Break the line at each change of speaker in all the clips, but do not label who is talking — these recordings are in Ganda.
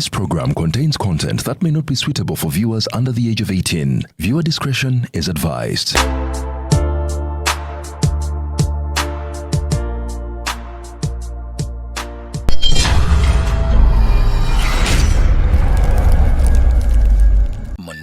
This program contains content that may not be suitable for viewers under the age of 18. Viewer discretion is advised.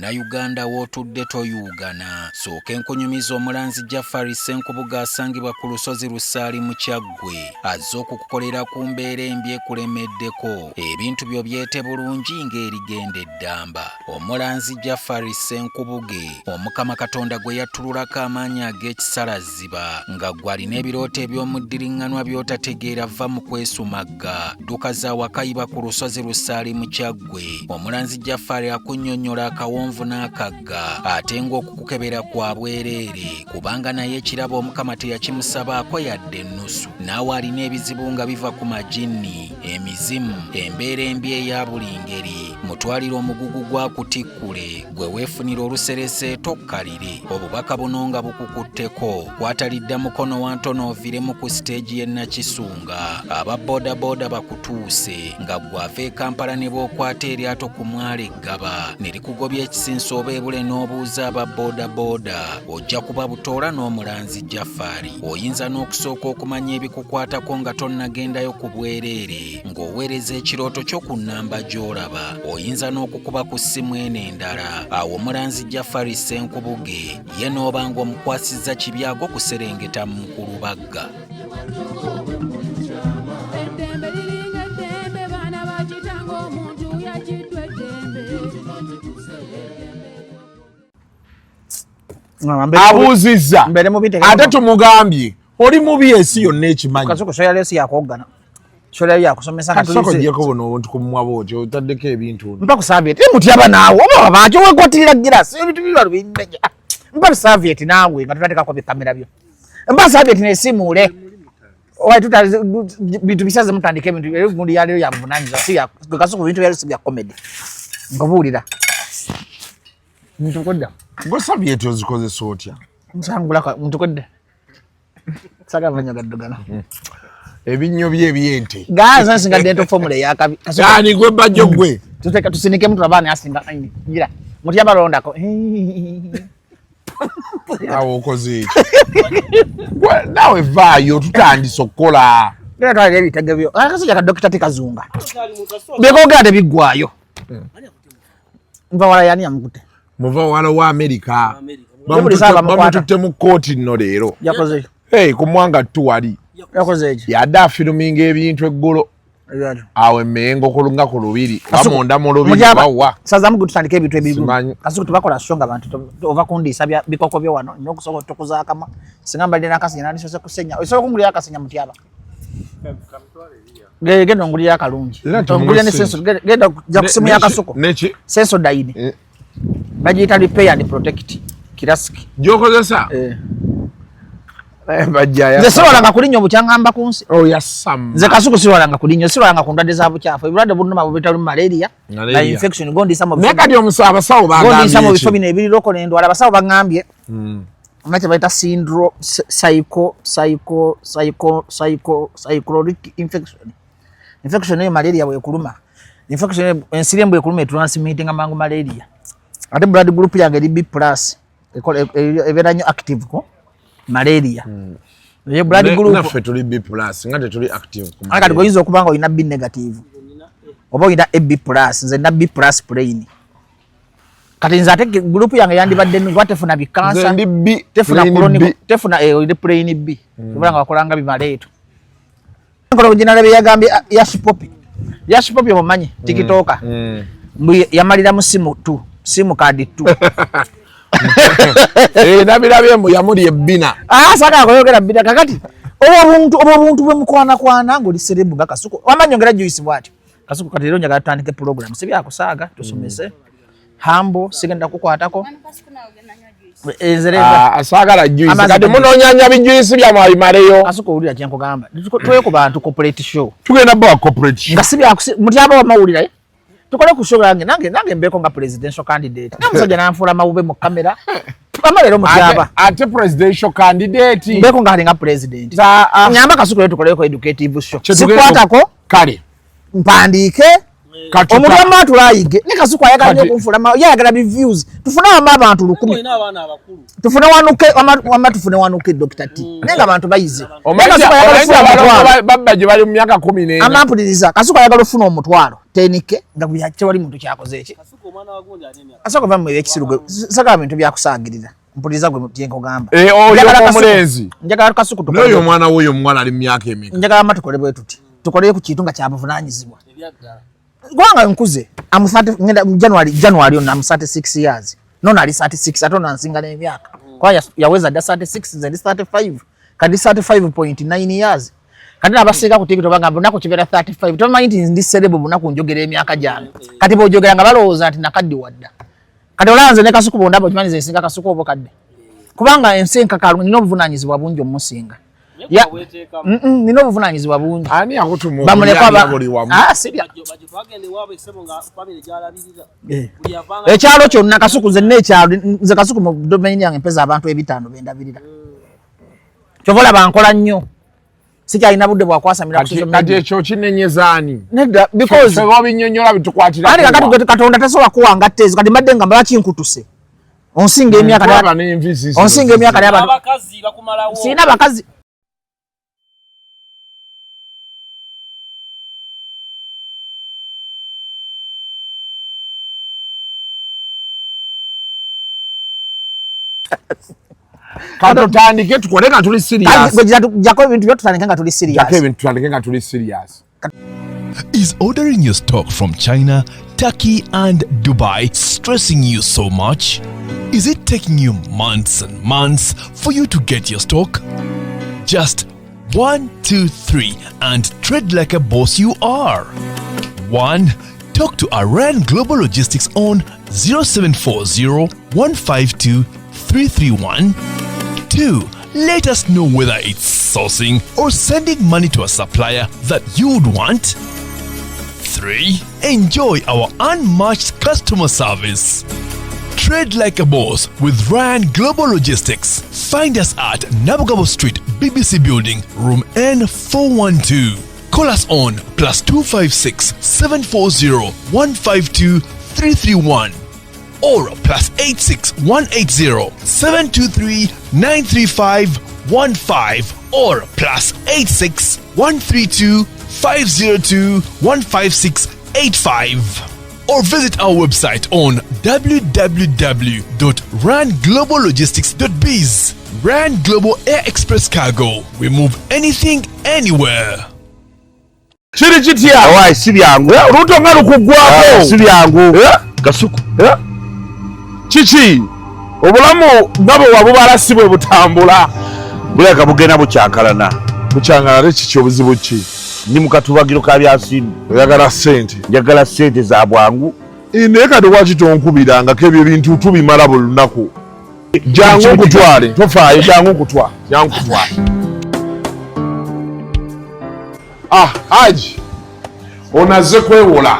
Uganda wotudde toyugana sooka enkunyumiza omulanzi Jafari Ssenkubuga asangibwa ku lusozi Lusaali mu Kyaggwe azze okukukolera ku mbeera embi ekulemeddeko ebintu byo byete bulungi ng'erigenda eddamba. Omulanzi Jafari Ssenkubuge Omukama Katonda gwe yattululako amaanyi ag'ekisalaziba nga gw'alina ebirooto eby'omuddiringanwa by'otategeera va mu kwesumagga dduka za wakayiba ku lusozi Lusaali mu Kyaggwe. Omulanzi Jafari akunnyonnyola akawonvu n'akagga ate ng'okukukebera kwa bwereere kubanga naye ekirabo Omukama teyakimusabaako yadde ennusu. Naawe alina ebizibu nga biva ku majinni, emizimu, embeera embi eya buli ngeri. Mutwalire omugugu gwa kutikkule gwe weefunira oluserese tokkalire. Obubaka buno nga bukukutteko kwatalidda mukono wa ntono oviremu ku siteegi y'e Nakisunga. Aba bodaboda bakutuuse nga gw'ava e Kampala ne bw'okwata eryato ku mwalo Eggaba ne likugobya ekisinsa oba ebule n'obuuza aba bodaboda ojja kuba butoola n'omulanzi Jafari. Oyinza n'okusooka okumanya ebikukwatako nga tonnagendayo ku bwereere ng'oweereza ekirooto kyo ku nnamba gy'olaba. Oyinza n'okukuba ku ssimu eno endala. Awo omulanzi Jafari Ssenkubuge ye n'obanga omukwasizza kibyago kuserengeta mu Kulubagga.
Abuuzizza ate tumugambye oli mubi ensi yonna ekimanyi.
Kasoko soya lesi yakwogana. Soya yakusomesa
kasoko jeko bono obuntu kumwa bwotyo otaddeko ebintu.
Mpa ku Soviet mutyaba naawe oba bajo wekotirira girasi ebintu bibalu bindeja. Mpa Soviet naawe nga tutateka kwa kamera byo. Mpa Soviet ne simule. Owa tuta bintu bisaze mutandike bintu gundi yale yabunanyiza si ya kasoko bintu byali sibya comedy. Ngobulira. Ntukodda.
Ngo Soviet ozikoze sotya.
Nsangula ntukodde. Saka vanyagadogana.
Ebinnyo bye byente.
Gaza nsinga dento formula yakabi.
Yani gwe bajjo gwe.
Tuteka tusinike mtu abana asinga ngira. Muti abalondako.
Awo okoze iki. Nawe vaayo tutandise okukola.
Ngira twali ebitege byo. Akasija ka Dr. Tikazunga. Bekogera tebiggwayo. Mva wala yani amukute.
Muva wala wa America. Bamututte mu kooti nno leero.
Yakoze.
Hey, kumwanga tuwali.
Yakoze.
Yadda filming ebintu eggolo. Awe mengo kulunga ku lubiri. Bamonda mu lubiri bawa.
Saza mugu tutandike ebintu ebigulu. Kasuku tubakola shonga abantu ova kundisa bikoko byo wano n'okusoko tokuza akama. Singamba ndina akasinya nani sose kusenya. Osoko kungulira akasinya mutyaba. Genda ngulira akalungi. Ngulira ne senso genda ja kusimu ya kasoko.
Nechi
Senso daine. Bajita repair and protect. Kirasiki.
Jokozesa? Bajaya.
Nze siwalanga kulinyo bukyangamba kunsi.
Oh yasam.
Nze kasuku siwalanga kulinyo, siwalanga kundwadde za bukyafu. Ebirwadde bunuma bubitalu malaria, na infection gondi samo bifo.
Meka dio musaba sawo bagambye.
Gondi samo bifo bine ebiroko n'endwala abasawo bagambye. Amache baita syndrome psychological infection. Infection eyo malaria bwe kuluma. Infection ensiri mbwe kuluma transmitting amangu malaria. Ate blood group yange li B+ evera nyo active ko malaria. Ye blood group
nafe tuli B+ ngate tuli active ko.
Aka tugoyizo okubanga ina B negative. Oba ina AB+, nze na B+ plain. Kati nze ate group yange yandibadde ngwatefuna bi cancer.
Nze ndi B
tefuna chronic tefuna ile plain B. Kubanga wakolanga bi maleto. Ngolo general be yagambye Yash Poppy mumanyi TikToker. Yamalira mu simu tu. Simu kadi tu.
Nabirabye mu yamuli ebbina.
Saka akoyogera bida kakati. Obuntu bwe mukwana ngo liserebu ngakasuko. Wamanyongera Joyce bwati. Kasuko kati lero nyaga tutandike program. Sibya kusaga tusomese. Hambo sigenda kukwatako.
Asagala Joyce. Kati munonyanya bijuice bya mayimareyo.
Kasuko ulira kyenko gamba. Tuwe ku bantu corporate show.
Tugenda ba corporate show.
Ngasibya mutyaba wa mawulira. Tukole ku show yange nange mbeko nga presidential candidate. Namusajja nanfula mawube mu kamera. Amalero mutyaba.
Ate presidential candidate.
Mbeko nga alinga president. Nyamba kasuko tukole ko educative show.
Sikwatako
kale. Mpandike Omulama atulaayige ne Kasuku ayagala nnyo kunfulama yayagala reviews tufune abantu 10 tufune wanuke Dr. T nenga abantu bayize
babba gye bali mu myaka 14
amampuliriza Kasuku ayagala ofuna omutwalo tenike nga byache wali muntu kyakoze eki Kasuku omwana wagonja anene Kasuku bamu ekisirugo saka bintu byakusagirira mpuliriza gwe mutiyenko gamba
oyo omulenzi
njagala Kasuku tukole
oyo omwana woyo omwana ali mu myaka emeka
njagala matukole bwe tuti tukole ku kintu nga kyabuvunanyizibwa Gwanga nkuze am 30 January on am 36 years nona ali 36 atona nsinga n'emyaka kwa yaweza da 36 zendi 35 kadi 35.9 years kadi abasika ku TikTok bagamba nako kibera 35 tomanyi nti ndi celeb bunako njogera emyaka jange kati bo jogera nga balowooza nti nakaddi wadda kati olanze ne Kasuku bonda bo kimanyize nsinga Kasuku obo kadde kubanga ensenka kalu nino obuvunanyizibwa bungi omusinga ya nino obuvunanyizibwa bungi
ani akutumu
sibya ekyalo kyonna Kasuku ze n'ekyalo nze Kasuku mu domain yange mpeza abantu 5 bendabirira kyovola bankola nnyo sikyalina budde bwakwasamira
kati ekyo kinenyezaani
nedda because
obinyonyola bitukwatira
ali kakati Katonda tasobola kuwanga tezo kati mbadde nga lwaki nkutuse onsinga emyaka
abakazi bakumalawo
sina bakazi
katutandike tukole nga tuli serious
jako ebintu byotutandike nga tuli serious
Is ordering your stock from China, Turkey and Dubai stressing you so much? Is it taking you months and months for you to get your stock? Just 1, 2, 3 and trade like a boss you are. 1. Talk to Aran Global Logistics on 0740 152 331. 2. Let us know whether it's sourcing or sending money to a supplier that you'd want. 3. Enjoy our unmatched customer service. Trade like a boss with Ryan Global Logistics. Find us at Nabugabo Street, BBC Building, room N412. Call us on +256 740 152 331 or +86 180 723 935 15 or +86 132 502 156 85. Or visit our website on www.rangloballogistics.biz. Rand Global Air Express Cargo. We move anything, anywhere.
kiri kitya
awai sibyangu
ruto nga lukugwako
sibyangu Kasuku
kiki obulamu nabo wabubala si bwe butambula
buleka bugenda bukyankalana
bukyangala kiki obuzibu ki
ndi mu katubagiro ka byasimu
oyagala ssente
njagala ssente za bwangu
naye kati waki tonkubirangako ebyo bintu tubimala buli lunaku jangu nkutwale tofaayo jangu nkutwale Haji onaze kwewola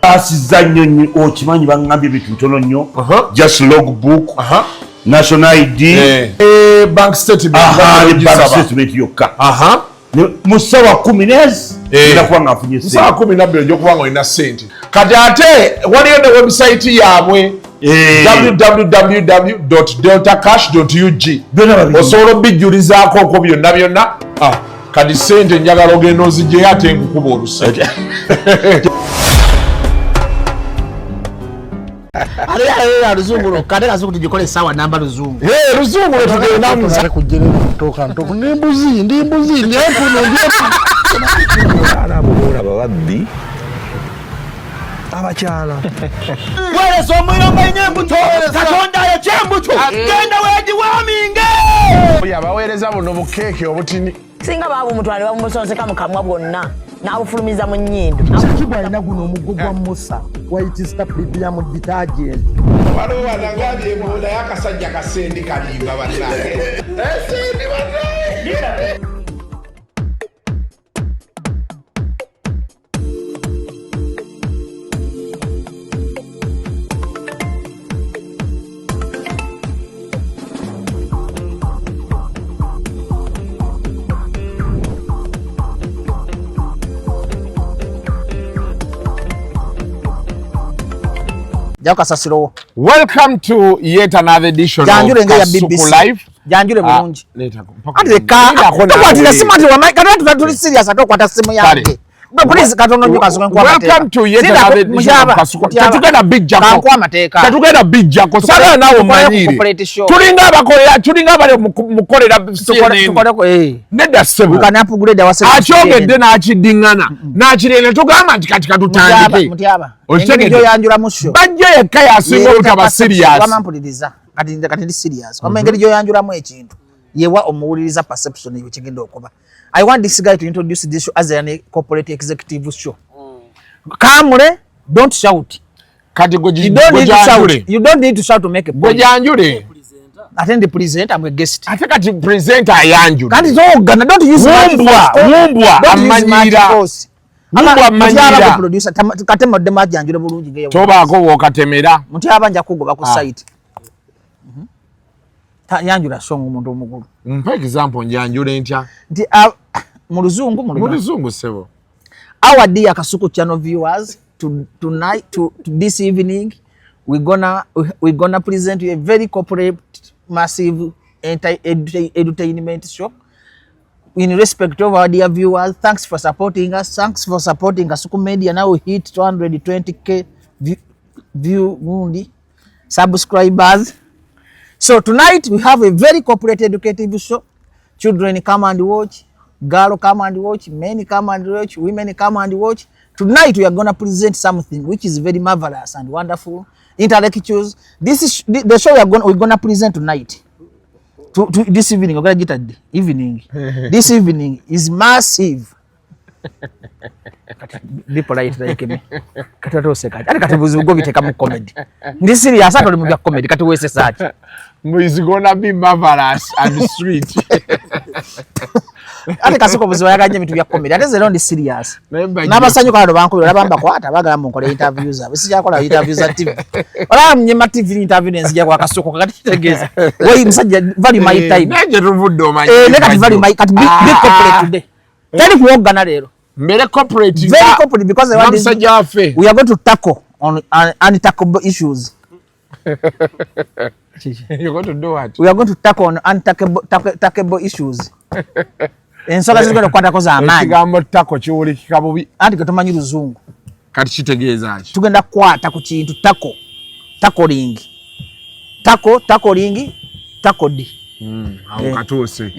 asiza nnyo okimanyi baŋŋambye ebintu ntono nnyo just logbook national ID
bank
statement yokka mu ssaawa 10 nezi nakuba nga nfunye
ssaawa 12 ejyokuba nga olina ssente kati ate waliyo ne website yaabwe www.deltacash.ug osobola obijjulizaako okwo byonna kati ssente njagala ogenda ozigyeyo ate nkukuba olusente
luzungu kate Kasuku tugikole sawa namba luzungu
luzungu letugenda
kujjira kutoka ntoku ndimbuzi ndyekuno
babbi
abakyala
weresa omuliro ng'olina embuto Katonda ayokya embuto genda wegiwaaminge
abaweereza buno bukeeke obutini
singa baabumutwale bamumusonseka mu kamwa bwonna n'abufulumiza mu nnyindo
kiki alina guno omuggo gwa musa white stabilium detergent
waliwo banagambye emunda y'akasajja kasendi kalimba bannange esendi bannange
Jako kasasiro.
Welcome to yet another edition
Janjure
of Kasuku Live.
Janjure bulungi.
Ate
ka tukwatira simu ati wamai kati tuli serious atokwata simu yange. Please katono nyo Kasuku kwa mateka.
Welcome to yet another edition of Kasuku. Tatugenda big jako.
Kwa mateka.
Tatugenda big jako. Sala nawo manyiri. Tulinga abakolera, tulinga abali mukolera CNN. Nedda sebo.
Kana upgrade awase.
Achogedde n'akidingana. N'akirene tugamba nti kati katutandike.
Mutiaba.
Okitegedde
yanjula musho.
Bajje yekka yasinga obutaba serious.
Bamampuliriza. Kati ndi serious. Kwa engeri gyo yanjulamu ekintu. Yewa omuwuliriza perception yo kigenda okuba. I want this guy to introduce this show as a corporate executive show. Kamule, don't shout.
Kati
you don't need to shout. You don't need to shout to make a point.
Gojanjule.
Attend the presenter, I'm a guest.
Ate kati presenter ayanjule.
Kati zo gana, don't use
mumbwa amanyira. Mumbwa amanyira.
Producer katema dema janjule bulungi ngeyo.
Tobaako wokatemera.
Muti abanja kugoba ku site. Ta yanjula songo muntu omukulu.
Mpa example njanjule ntya.
Nti mu luzungu
sebo.
Our dear Kasuku channel viewers, tonight to this evening we're gonna present you a very corporate massive entertainment show. In respect of our dear viewers, thanks for supporting us. Thanks for supporting Kasuku Media. Now we hit 220k view subscribers. So tonight we have a very corporate educative show. Children come and watch, girls come and watch, men come and watch, women come and watch. Tonight we are going to present something which is very marvelous and wonderful. Intellectuals. This is the show we're going to present tonight. This evening, we're going to get evening. This evening is massive. Be polite like me. Katato seka. Ari katibuzi ugo biteka mu comedy. Ndi serious atoli mu comedy kati wese search.
Is gonna be marvelous and sweet.
Ari Kasuku buzi wayaganye bitu bya comedy. Ate zero ndi serious. Nabasanyu kalo bankubira labamba kwata bagala mu nkole interviews abo. Sija kola interviews za TV. Wala mnyema TV interview nzija kwa Kasuku kati tegeza. Wei msajja value my time.
Neje ruvuddo manyi.
Nekati value my kati big corporate today. Tell kuogana lero.
Very corporate
because we are going to tackle on untackable issues.
You're going to do what?
We are going to tackle on untackable issues. And so that's going to kwata koza amani.
Kigambo tackle chiwuli kikabubi.
Andi katumanyi luzungu.
Kati kitegeeza ki?
Tugenda kwata ku kintu tackling. Tackle.
Awo katuuse.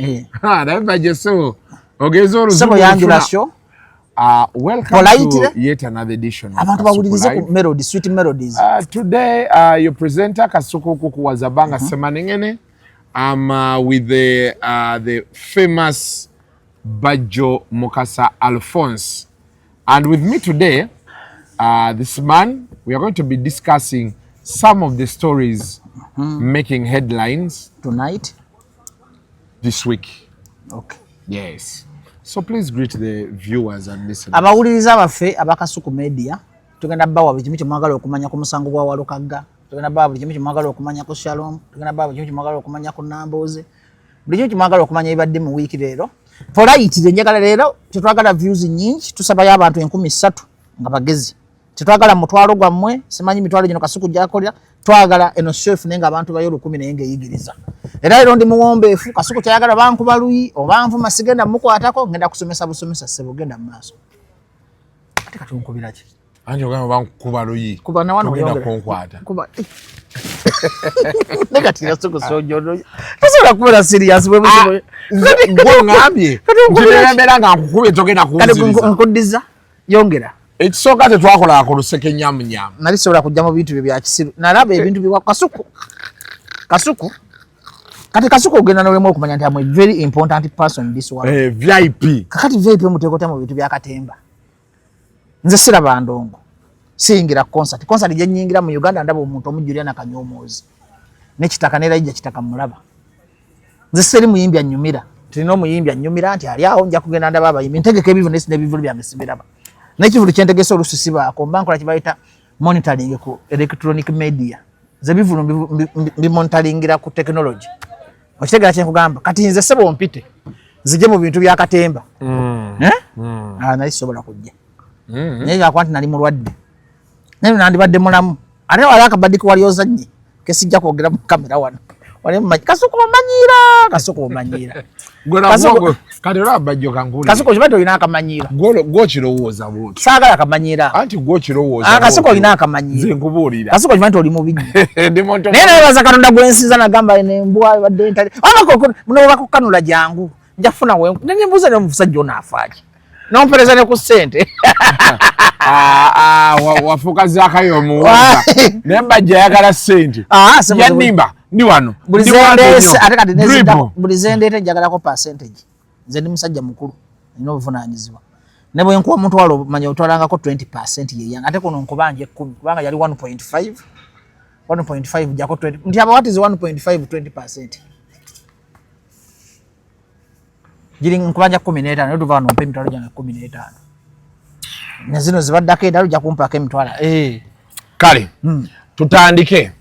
Naye baje so. Ogeza oluzungu.
Sebo yanjula show.
Welcome to yet another edition of Kasuku
Live. Sweet melodies.
Today, your presenter Kasuku Kukuwazabanga Semanengene. I'm with the famous Bajo Mukasa Alphonse, and with me today, this man. We are going to be discussing some of the stories making headlines
tonight,
this week.
Okay.
Yes. So please greet the viewers and listeners.
Abawuliriza abaffe abakasuku media tugenda bawa buli kimu kyemwagala okumanya ku musango gwa Walukagga, tugenda bawa buli kimu kyemwagala okumanya ku Shalom, tugenda bawa buli kimu kyemwagala okumanya ku Namboze, buli kimu kyemwagala okumanya ebadde mu wiiki leero. Polite njagala leero tetwagala views nyingi, tusabayo abantu 13 nga bagezi. Tetwagala mutwalo gwammwe, simanyi mitwalo gino Kasuku gyakolera, twagala eno chef nenga abantu bayo 10 nenge yigiriza. Era lero ndi muwombeefu Kasuku kyayagala bankuba luyi obanvu masigenda mukwatako ngenda kusomesa busomesa sebo genda maaso. Ate katunkubira ki?
Anjo gamba bankuba luyi.
Kuba na wano
ngenda konkwata.
Kuba. Negati Kasuku sojono. Tasola kuba serious bwe bwe.
Ngo ngambye. Ndibera nga nkukube togenda kuwuziriza.
Kati nkudiza yongera.
Ekisooka tetwakola ku luseke nyamunyamu.
Nali sobola kujja mu bintu bya kisiru. Nalaba ebintu bya Kasuku. Kati Kasuku ogenda n'olemu okumanya nti am a very important person in this world.
VIP.
Kakati VIP muteekota mu bintu bya Katemba. Nze siraba ndongo. Siyingira concert. Concert gye nnyingira mu Uganda ndaba omuntu omujjulira na kanyomoozi. N'ekitaka n'erayija kitaka mulaba. Nze siri muyimbi annyumira. Tulina omuyimbi annyumira nti ali awo nja kugenda ndaba abayimbi. Ntegeka ebivune n'ebivulu byange sibiraba. N'ekivulu kye ntegese olususi baako mba nkola kye bayita monitoring ku electronic media. Ze bivulu monitoringira ku technology. Okitegera kye nkugamba kati nze sebo mpite zije mu bintu bya Katemba. Nali sobola kujja. Naye akwati nali mulwadde. Naye nandibadde mulamu ate wali akabadiko wali ozannyi kesijja kwogera mu kamera wano wali mu Kasuku omanyira
kati era abajjo kankuli
Kasuku kibato olina akamanyira
gw'okirowooza bwoti
saagala akamanyira
anti gw'okirowooza
Kasuku olina akamanyira
nze nkubuulira
Kasuku kibato oli mubi naye nebaza Katonda gwensinza nagamba nembwa badde ntali muno bakukanula jangu nja kufuna wenku nembuuza nemusajja onaafaki nompereza ne ku ssente
wafuuka zaakayo omuwonga naye mbajja ayagala ssente yannimba ndi wano
buli zendeete njagalako percentage nze ndi musajja mukulu nina obuvunaanyizibwa ne bwe nkuwa omutwalo manya otwalangako 20% yeyange ate kuno nkubanja 10 kubanga yali 1.5 jako 20 nti abawatizi 1.5 20% jiri nkubanja 15 naye tuva wano mpe emitwalo gyange 15 ne zino zibaddako edala ojja kumpako emitwalo
kale tutandike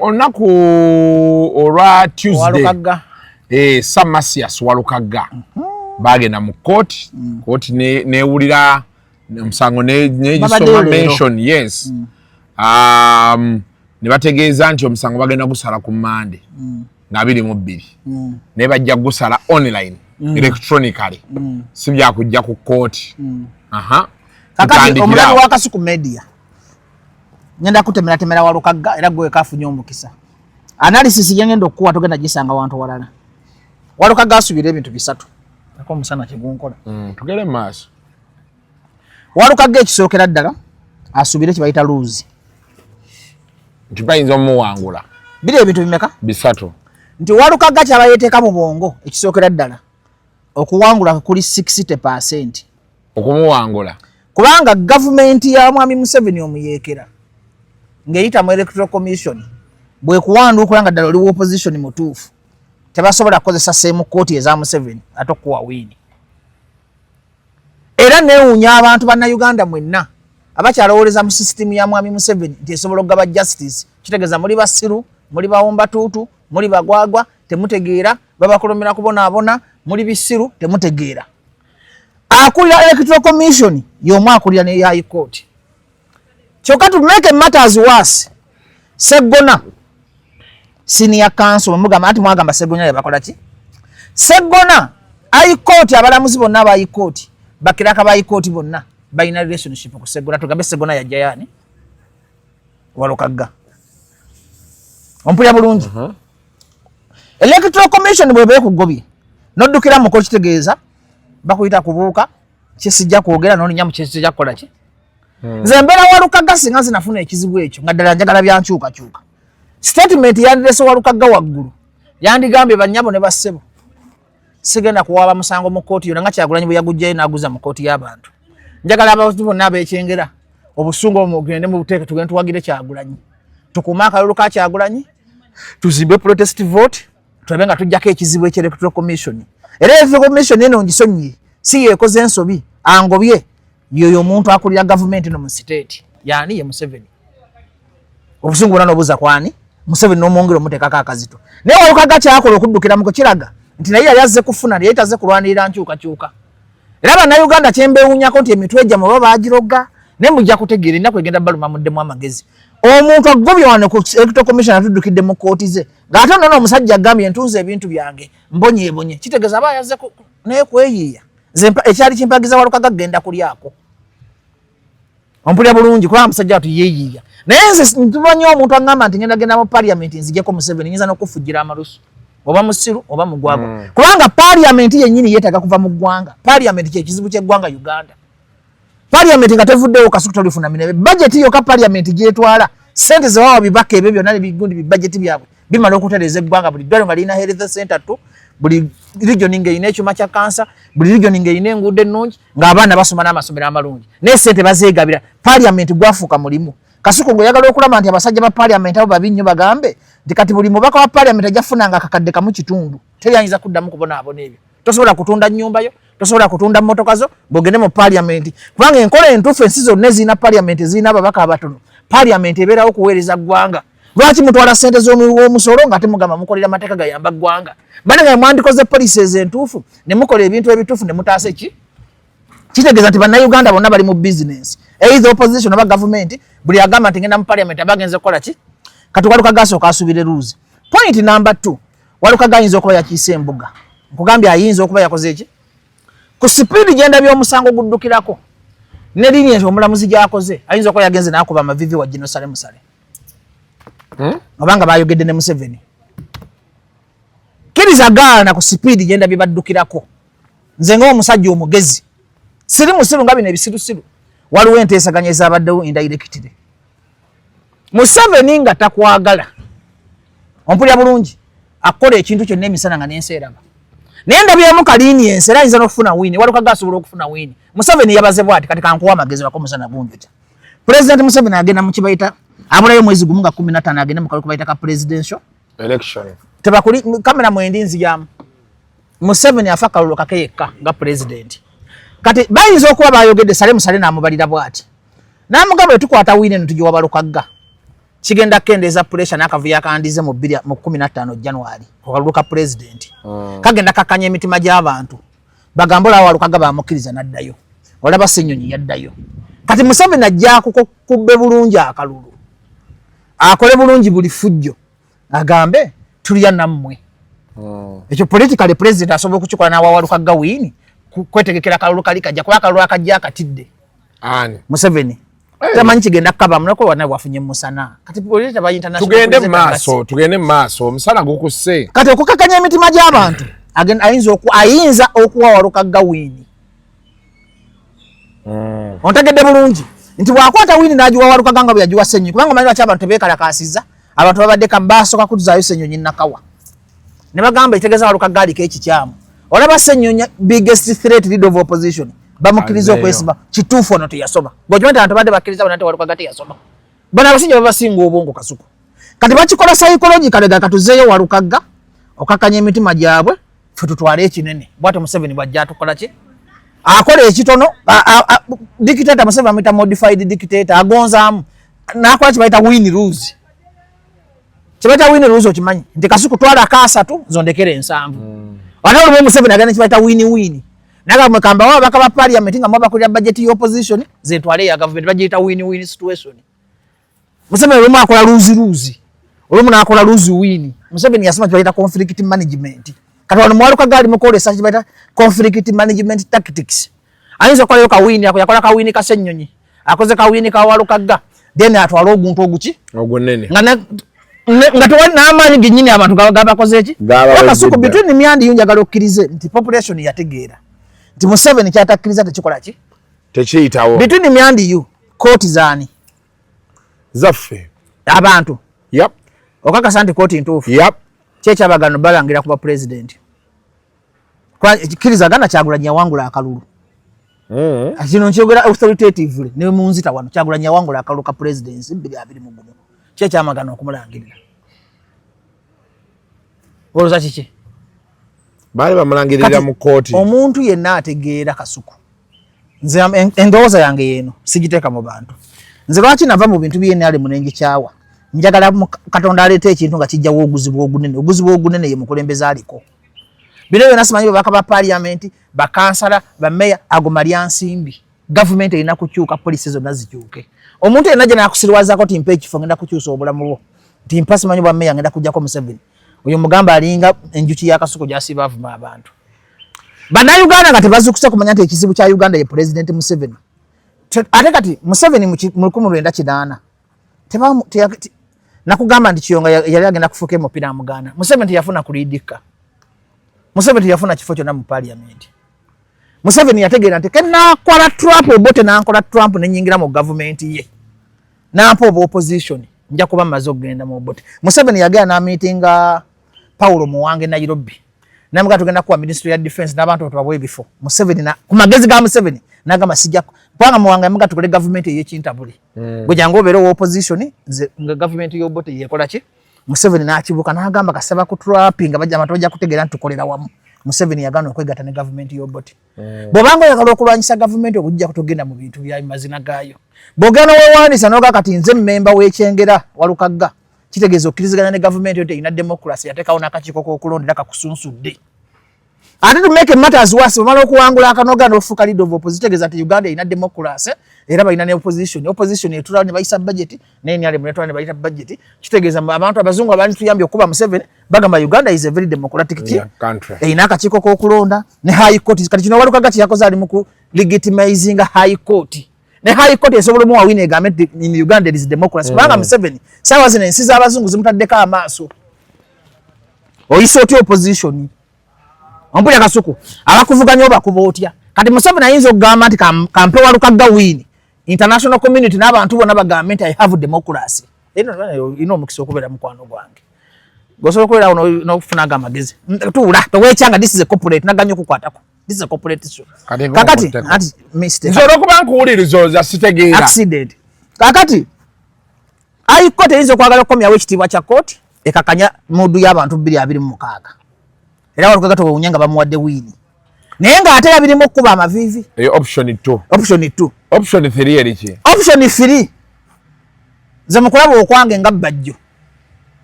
olunaku olwa Tuesday Sam Masias Walukagga bagenda mu kooti newulira omusango negisoma mention yes ne bategeeza nti omusango bagenda gusala ku Monday na 22 ne bajja gusala online electronically si byakujja ku kooti
kakati omulala wa Kasuku media ngenda kutemera Walukagga era gwe kafunye omukisa analysis yengenda okuwa togenda gisanga wantu walala Walukagga asubira ebintu bisatu ako musana kigunkola
tugere maaso
Walukagga ekisookera ddala asubire kibayita lose
nti bayinza omuwangula
biri ebintu bimeka
bisatu
nti Walukagga kyabayeteeka mu bwongo ekisookera ddala okuwangula kuli 60%
okumuwangula
kubanga gavumenti ya Mwami Museveni omuyeekera ng'eyita mu Electoral Commission bwe kuwanduukula nga ddala oli opposition mutuufu tebasobola kukozesa same kooti eza Museveni ate okuwa wiini era neewuunya abantu bannayuganda mwenna abakyalowooleza mu sisitimu ya Mwami Museveni nti esobola okugaba justice kitegeeza muli basiru muli bawumbatuutu muli bagwagwa temutegeera babakolomera kubonaabona muli bisiru temutegeera akulira Electoral Commission y'omu akulira ne High Court kyokka to make matters worse Seggona senior counsel mugamba ati mwagamba Seggona yabakola ki Seggona High Court abalamuzi bonna ba High Court bakiraka ba High Court bonna balina relationship ku Seggona tugambe Seggona yajja yani Walukagga ompulya bulungi Electoral Commission bwe beekugobye noddukira mu kooti tegeeza bakuyita kubuuka kyesijja kwogera n'olinya mu kyesijja kukola ki nze mbeera Walukagga singa zinafuna ekizibu ekyo nga ddala njagala byankyukakyuka statement yandirese Walukagga waggulu yandigambye bannyabo ne bassebo sigenda kuwaaba musango mu kooti yonna nga Kyagulanyi bwe yagujjayo n'aguza mu kooti y'abantu njagala abantu bonna abeekyengera obusungu omugende mu buteeke tugende tuwagire Kyagulanyi tukuume akalulu ka Kyagulanyi tuzimbe protest vote tulabe nga tujjako ekizibu eky'Electoral Commission era Electoral Commission eno ngisonyiye si yeekoze ensobi angobye yoyo omuntu akulira gavumenti no mu state yani ye Museveni obusungu bwonna n'obuza kwani Museveni n'omwongera omuteekako akazito naye Walukagga kyakola okuddukira mu kiraga nti naye yali azze kufuna yali tazze kulwanirira nkyukakyuka era bannayuganda kyembeewuunyako nti emitwe gyammwe baba bagiroga naye mujja kutegeera ennaku egenda baluma muddemu amagezi omuntu agobye wano ku Electoral Commission atuddukidde mu kooti ze ng'ate nno n'omusajja agambye ntunze ebintu byange mbonyeebonye kitegeeza aba yazze naye kweyiiya ekyali kimpagiza Walukagga genda kulyako ompulya bulungi kubanga musajja watu yeeyiiya naye nze ntumanyi omuntu aŋŋamba nti ngenda genda mu Parliament nzijjeko Museveni nyinza n'okufujjira amalusu oba musiru oba mugwagwa kubanga Parliament yennyini yeetaaga kuva mu ggwanga Parliament kyekizibu ky'eggwanga Uganda Parliament nga tevuddewo Kasuku tolifuna minebe budget yokka Parliament gyetwala sente ze bawa bibaka ebyo byonna nebigundi bibajeti byabwe bimala okutereeza eggwanga buli ddwaliro nga lirina health center tu buli region ng'erina ekyuma kya kansa buli region ng'erina enguudo ennungi ng'abaana basoma n'amasomero amalungi naye sente bazeegabira Parliament gwafuuka mulimu Kasuku ng'oyagala okulaba nti abasajja ba Parliament abo babi nnyo bagambe nti kati buli mubaka wa Parliament ajjafunanga akakadde kamu kitundu teri ayinza kuddamu kubonaabona ebyo tosobola kutunda nnyumba yo tosobola kutunda mmotoka zo ng'ogende mu Parliament kubanga enkola entuufu ensi zonna ezirina Parliament zirina ababaka abatono Parliament ebeerawo okuweereza ggwanga lwaki mutwala ssente z'omusolo nga temugamba mukolera amateeka gayamba ggwanga bane nga mwandikoze policies entuufu ne mukola ebintu ebituufu ne mutaasa ki kitegeeza nti bannayuganda bonna bali mu business either opposition oba government buli agamba nti ngenda mu parliament abagenze kola ki kati Walukaga asooka asubire rules. Point number 2, Walukaga ayinza okuba yakiise embuga. Nkugambye ayinza okuba yakoze ki ku speed genda by'omusango guddukirako ne lineage omulamuzi gyakoze ayinza okuba yagenze n'akuba amavivi wa Jerusalem Musale. Obanga bayogedde ne Museveni. Kiriza gaana ku speed genda bibaddukirako. Nze ng'omusajja omugezi. Siri musiru nga bino ebisirusiru. Waliwo enteesaganya ezabaddewo indirectly. Museveni nga takwagala. Ompulya bulungi. Akola ekintu kyonna emisana nga n'enseeraba. Naye ndabyemu kalini ensera ayinza n'okufuna wini. Walukaga asobola okufuna wini. Museveni yabaze bw'ati kati kankuwa amagezi wako musana gunjota. President Museveni agenda mu kibayita abulayo mwezi gumu nga 15 agenda mu kabayita ka presidential
election.
Tebakuli kamera mwendinzi yamu. Museveni afa kalulu kakeyeka nga president. Kati bayinza okuba bayogedde Musale n'amubalira bw'ati. N'amugamba tukwata wini ntujja Walukaga. Kigenda kendeza pressure n'akavuyo akandize mu 15 January kalulu ka president. Kagenda kakanya emitima gy'abantu. Bagambola Walukaga bamukiriza n'addayo. Olaba Ssenyonyi yaddayo. Kati Museveni ajja kubbe bulungi akalulu. Akole bulungi buli fujjo. Agambe tulya nammwe. Ekyo politically president asobola okukikola na Walukaga wini kwetegekera kalulu kali kajja kuba kalulu akajja akatidde. Ani Museveni. Tamanyi kigenda kaba munako wana wafunye musana. Kati politika ba international
tugende maaso omusana gukuse.
Kati okukakanya emitima gy'abantu ayinza okuwa Walukaga wini. Ontegedde bulungi nti bwakwata wini n'agiwa Walukaga nga byagiwa Ssenyonyi kubanga manyi lwaki abantu tebeekalakasiza abantu babadde kabaasoka kutuzaayo Ssenyonyi nakawa ne bagamba itegeeza Walukaga aliko ekikyamu. Olaba Ssenyonyi biggest threat leader of opposition bamukiriza okwesiba kituufu ono teyasoma gwokimanyi abantu badde bakkiriza bona nti Walukaga teyasoma bana abasajja babasinga obwongo kasuku kati bakikola psychological ga katuzeeyo Walukaga okakanya emitima gyabwe ffe tutwale ekinene bwate Museveni bwajja atukola ki akola ekitono dictator Museveni amita modified dictator agonzaamu n'akola kibayita win rules. Kibayita win rules okimanyi nti kasuku twala akaasatu zondekere ensanvu. Wanawo Museveni agenda kibayita win. Naga mukamba wao bakaba parliament nga mwaba kulya budget ya opposition zetwale ya government bagita win situation. Museveni lumu akola lose. Olumu n'akola lose win. Museveni yasema kibayita conflict management. Kati wano Walukaga ali mukolesa kibayita conflict management tactics. Ayinza okukola yo kawini yakola kawini ka Ssenyonyi. Akoze kawini ka Walukaga. Then atwala oguntu oguki?
Ogunene.
Nga tuwali n'amaanyi ginyini abantu gabakoze ki? Wakasuku between myandi yunjagala okkirize nti population yategeera. Nti Museveni kyatakkiriza tekikola ki?
Tekiyitawo.
Between myandi yu kooti zaani?
Zaffe.
Abantu.
Yep.
Okakasa nti kooti ntuufu.
Yep.
Kyekyabaagano balangira kuba president. Kirizagana Kyagulanyi yawangula akalulu. Kino nkyogera authoritatively ne munzita wano Kyagulanyi yawangula akalulu ka presidency 2021. Kyekyamagano okumulangirira. Olowooza kiki?
Baali bamulangirira mu kooti.
Omuntu yenna ategeera kasuku. Nze endowooza yange yeeno sigiteeka mu bantu. Nze lwaki nava mu bintu by'enale munengi kyawa. Njagala Katonda aleeta ekintu nga kijjawo oguzibu ogunene. Oguzibu ogunene ye mukulembeze aliko. Bino byonna simanyi bakaba parliament, bakansala, bameya agomalya nsimbi. Government erina kukyuka, police zonna zikyuke. Omuntu yenna gye nakusirwazaako ti mpa ekifo ngenda kukyusa obulamu bwo. Ti mpa simanyi bwa meya ngenda kujjako Museveni. Oyo mugamba alinga enjuki y'akasuku gy'asiba avuma abantu. Bannayuganda nga tebazuukuse kumanya nti ekizibu kya Uganda ye President Museveni. Ate kati Museveni mu 1998 nakugamba nti Kiyonga yali agenda kufuuka omupiira Muganda. Museveni teyafuna kuliidika. Museveni teyafuna kifo kyonna mu parliament. Museveni yategeera nti kenaakola Trump obote nankola Trump nenyingira mu government ye. Nampa oba opposition nja kuba mmaze okugenda mu obote. Museveni yagenda n'amiitinga Paulo Muwange Nairobi. Namuga tugenda kuwa Ministry ya Defense n'abantu otwabwe ebifo. Museveni na ku magezi ga Museveni nagamba sijjako. Panga Muwange yamuga tukole government y'ekintabuli. Gwejango obeera owa opposition nga government y'obote yekola ki? Museveni n'akibuka n'agamba kasaba ku Trump nga bajja abantu bajja kutegeera nti tukolera wamu. Museveni yagaana okwegatta ne government y'obote. Bw'obanga oyagala okulwanyisa government okujja kutogenda mu bintu bya mazina gaayo. Bw'ogenda weewandiisa n'oga kati nze mmemba w'ekyengera Walukaga. Kitegeeza okkiriziganya ne government yote ina democracy yateekawo n'akakiiko k'okulondera kakusunsudde. Ate to make matters worse, omala okuwangula akanoga n'ofuuka leader of opposition kitegeeza nti Uganda ina democracy era balina ne opposition etula ne bayisa budget ne nyale mletwa ne bayita budget kitegeeza abantu abazungu abantu tuyambye okuba Museveni bagamba Uganda is a very democratic
country
einaka kiko ko kulonda ne high court kati kino waluka gati yakoze ali mu legitimizing high court ne high court esobola mu wawine government in Uganda is democracy banga Museveni sawa zine nsiza abazungu zimutaddeka amaaso oyiso ti opposition ompulya Kasuku abakuvuganya obakubootya kati Museveni ayinza okugamba nti kampe walukaga win international community n'abantu bona bagamba I have democracy ino omukisa okubeera mukwano gwange gosobola okubeera n'okufunaga amagezi tuula toweekyanga this is a corporate naganya okukwatako this is a corporate issue kakati ati mistake
nsobola okuba nkuwuliriza za sitegeera
accident kakati ayi kote eyinza okwagala okukomyawo ekitiibwa kya kooti ekakanya mudu y'abantu 226 era walukaga towunyanga bamuwadde wiini naye ng'ate yabirimu okuba amaviivi
option 2 option 3 eriki
option 3 ze mukulaba okwange nga bajjo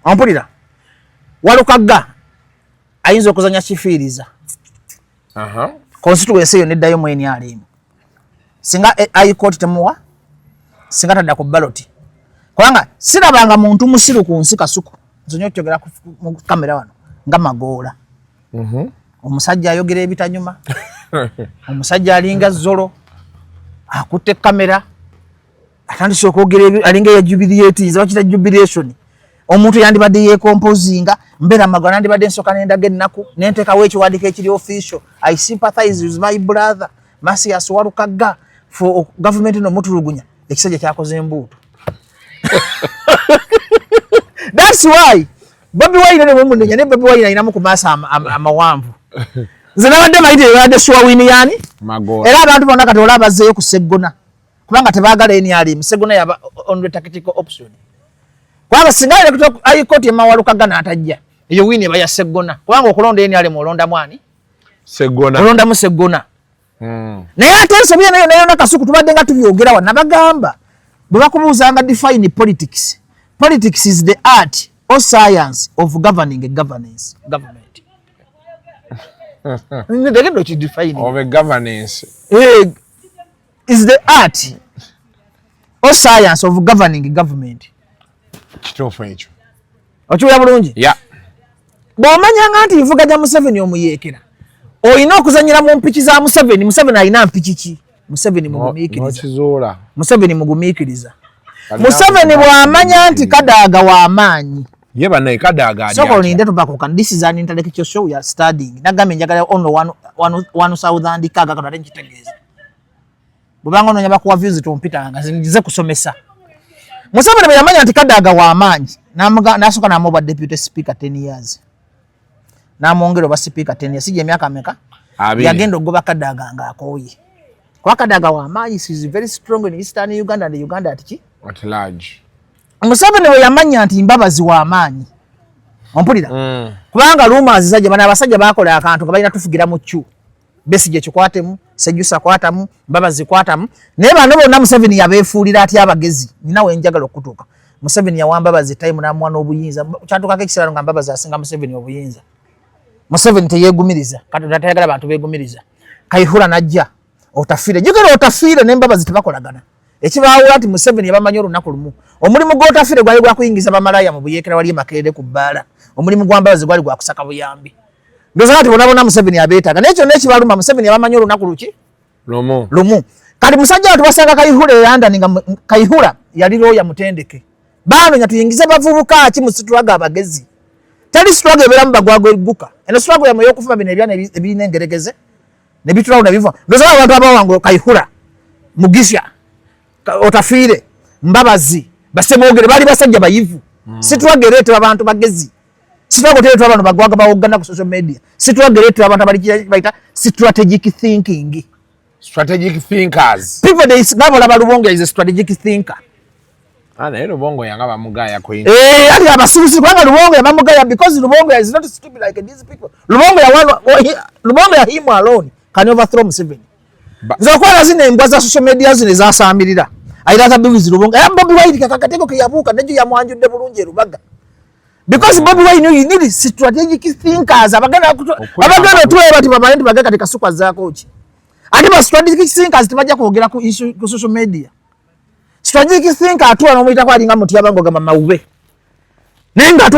ompulira walukaga ayinza okuzanya kifiiriza constituency eyo neddayo mu NRM singa high court temuwa singa tadda ku ballot kubanga sirabanga muntu musiru ku nsi Kasuku nzonyo kyogera mu kamera wano nga Magoola omusajja ayogera ebitanyuma omusajja alinga Zolo akutte kamera atandise okwogera alinga ya jubilate zakita jubilation omuntu yandibadde yekompozinga mbera Magoola yandibadde ensoka n'endaga ennaku n'enteekawo ekiwandiiko ekiri official I sympathize with my brother Masias Walukaga for government no mutulugunya ekisajja kyakoze embuuto that's why Bobi Wine ne mundenya ne Bobi Wine ayinamu kumasa amawanvu zinabadde mayite yabadde swa wini yani
Magoola
era abantu bonna kati olaba zeyo ku Seggona kubanga tebaagala NRM Seggona yaba on the tactical option kubanga singa high court Walukaga n'atajja eyo wini eba ya Seggona kubanga okulonda NRM olonda mwani
Seggona
olonda mu Seggona naye ate ensobi nayo na Kasuku tubadde nga tubyogera wana bagamba bwe bakubuuzanga define politics is the art or science of governing a government they get what you define
of a governance
is the art or science of governing a government
kitofu ekyo
okiwulira bulungi bw'omanyanga nti nvuganya Museveni omuyeekera olina okuzanyira mu mpiki za Museveni alina mpiki ki Museveni mugumiikiriza Museveni bw'amanya nti Kadaaga w'amaanyi
ye banaye Kadaaga ali
soko ninde tubako this is an intellectual show we are studying nagambe njagala ono one southern kaga kana nkitegeeza bubanga ono nyaba kuwa views tumpitanga nzize kusomesa Museveni bwe yamanya nti Kadaaga w'amaanyi n'asooka n'amuwa deputy speaker 10 years n'amwongera oba speaker 10 years sije emyaka meka yagenda ogoba Kadaaga ng'akooye kwa Kadaaga w'amaanyi is very strong in eastern Uganda and Uganda at large Museveni bwe yamanya nti Mbabazi w'amaanyi ompulira kubanga rumors zaje bana abasajja bakola akantu nga balina tufugira mu ccu Besigye kikwatemu Sejjusa kwatamu Mbabazi kwatamu naye bano bonna Museveni yabeefuulira ati abagezi ninawe njagala okutuuka Museveni yawa Mbabazi time n'amuwa n'obuyinza kyantukako ekisirano nga Mbabazi asinga Museveni obuyinza Museveni teyeegumiriza kati tatayagala bantu beegumiriza Kayihura najja otafiire jogera otafiire ne Mbabazi tebakolagana ekibaawula nti Museveni yabamanyi olunaku lumu omulimu gw'otafiire gwali gwa kuyingiza bamalaya mu buyeekera wali Makerere ku bbaala omulimu gwa Mbabazi gwali gwa kusaka buyambi ndoza kati bonabona Museveni abeetaaga n'ekyo n'ekibaluma Museveni yabamanyi olunaku luki lumu kati musajja watu basanga Kayihura eyandani nga Kayihura yali looya mutendeke baanonya tuyingize bavubuka ki mu struggle abagezi tali struggle ebeeramu bagwago egguka eno struggle yamu y'okufuma bino ebyana ebirina engeregeze ne bitulawo ne biva ndoza abantu abawango Kayihura Mugisha otafiire Mbabazi basemogere bali basajja bayivu situwagerete abantu bagezi situwagerete abantu bagwaga bawogana ku social media situwagerete abantu abali baita strategic thinking people they ngabo Lubongo is a strategic thinker
naye Lubongo yanga bamugaya kwini
ali abasubuzi kwanga Lubongo yamamugaya because Lubongo is not stupid like these people Lubongo ya him alone can overthrow Museveni zokwala zine embwa za social media zine zasamirira airata biwizi Lubongo Bobi Wine kakateko ke yabuka nejo yamwanjudde bulungi Rubaga because Bobi Wine you need strategic thinkers abagana tuwe bati bamanyi bagaka katika sukwa zako ki ati ba strategic thinkers tibajja kwogera ku issue ku social media strategic thinker atula n'omuyita kwalinga muti yabango gama mawube nenga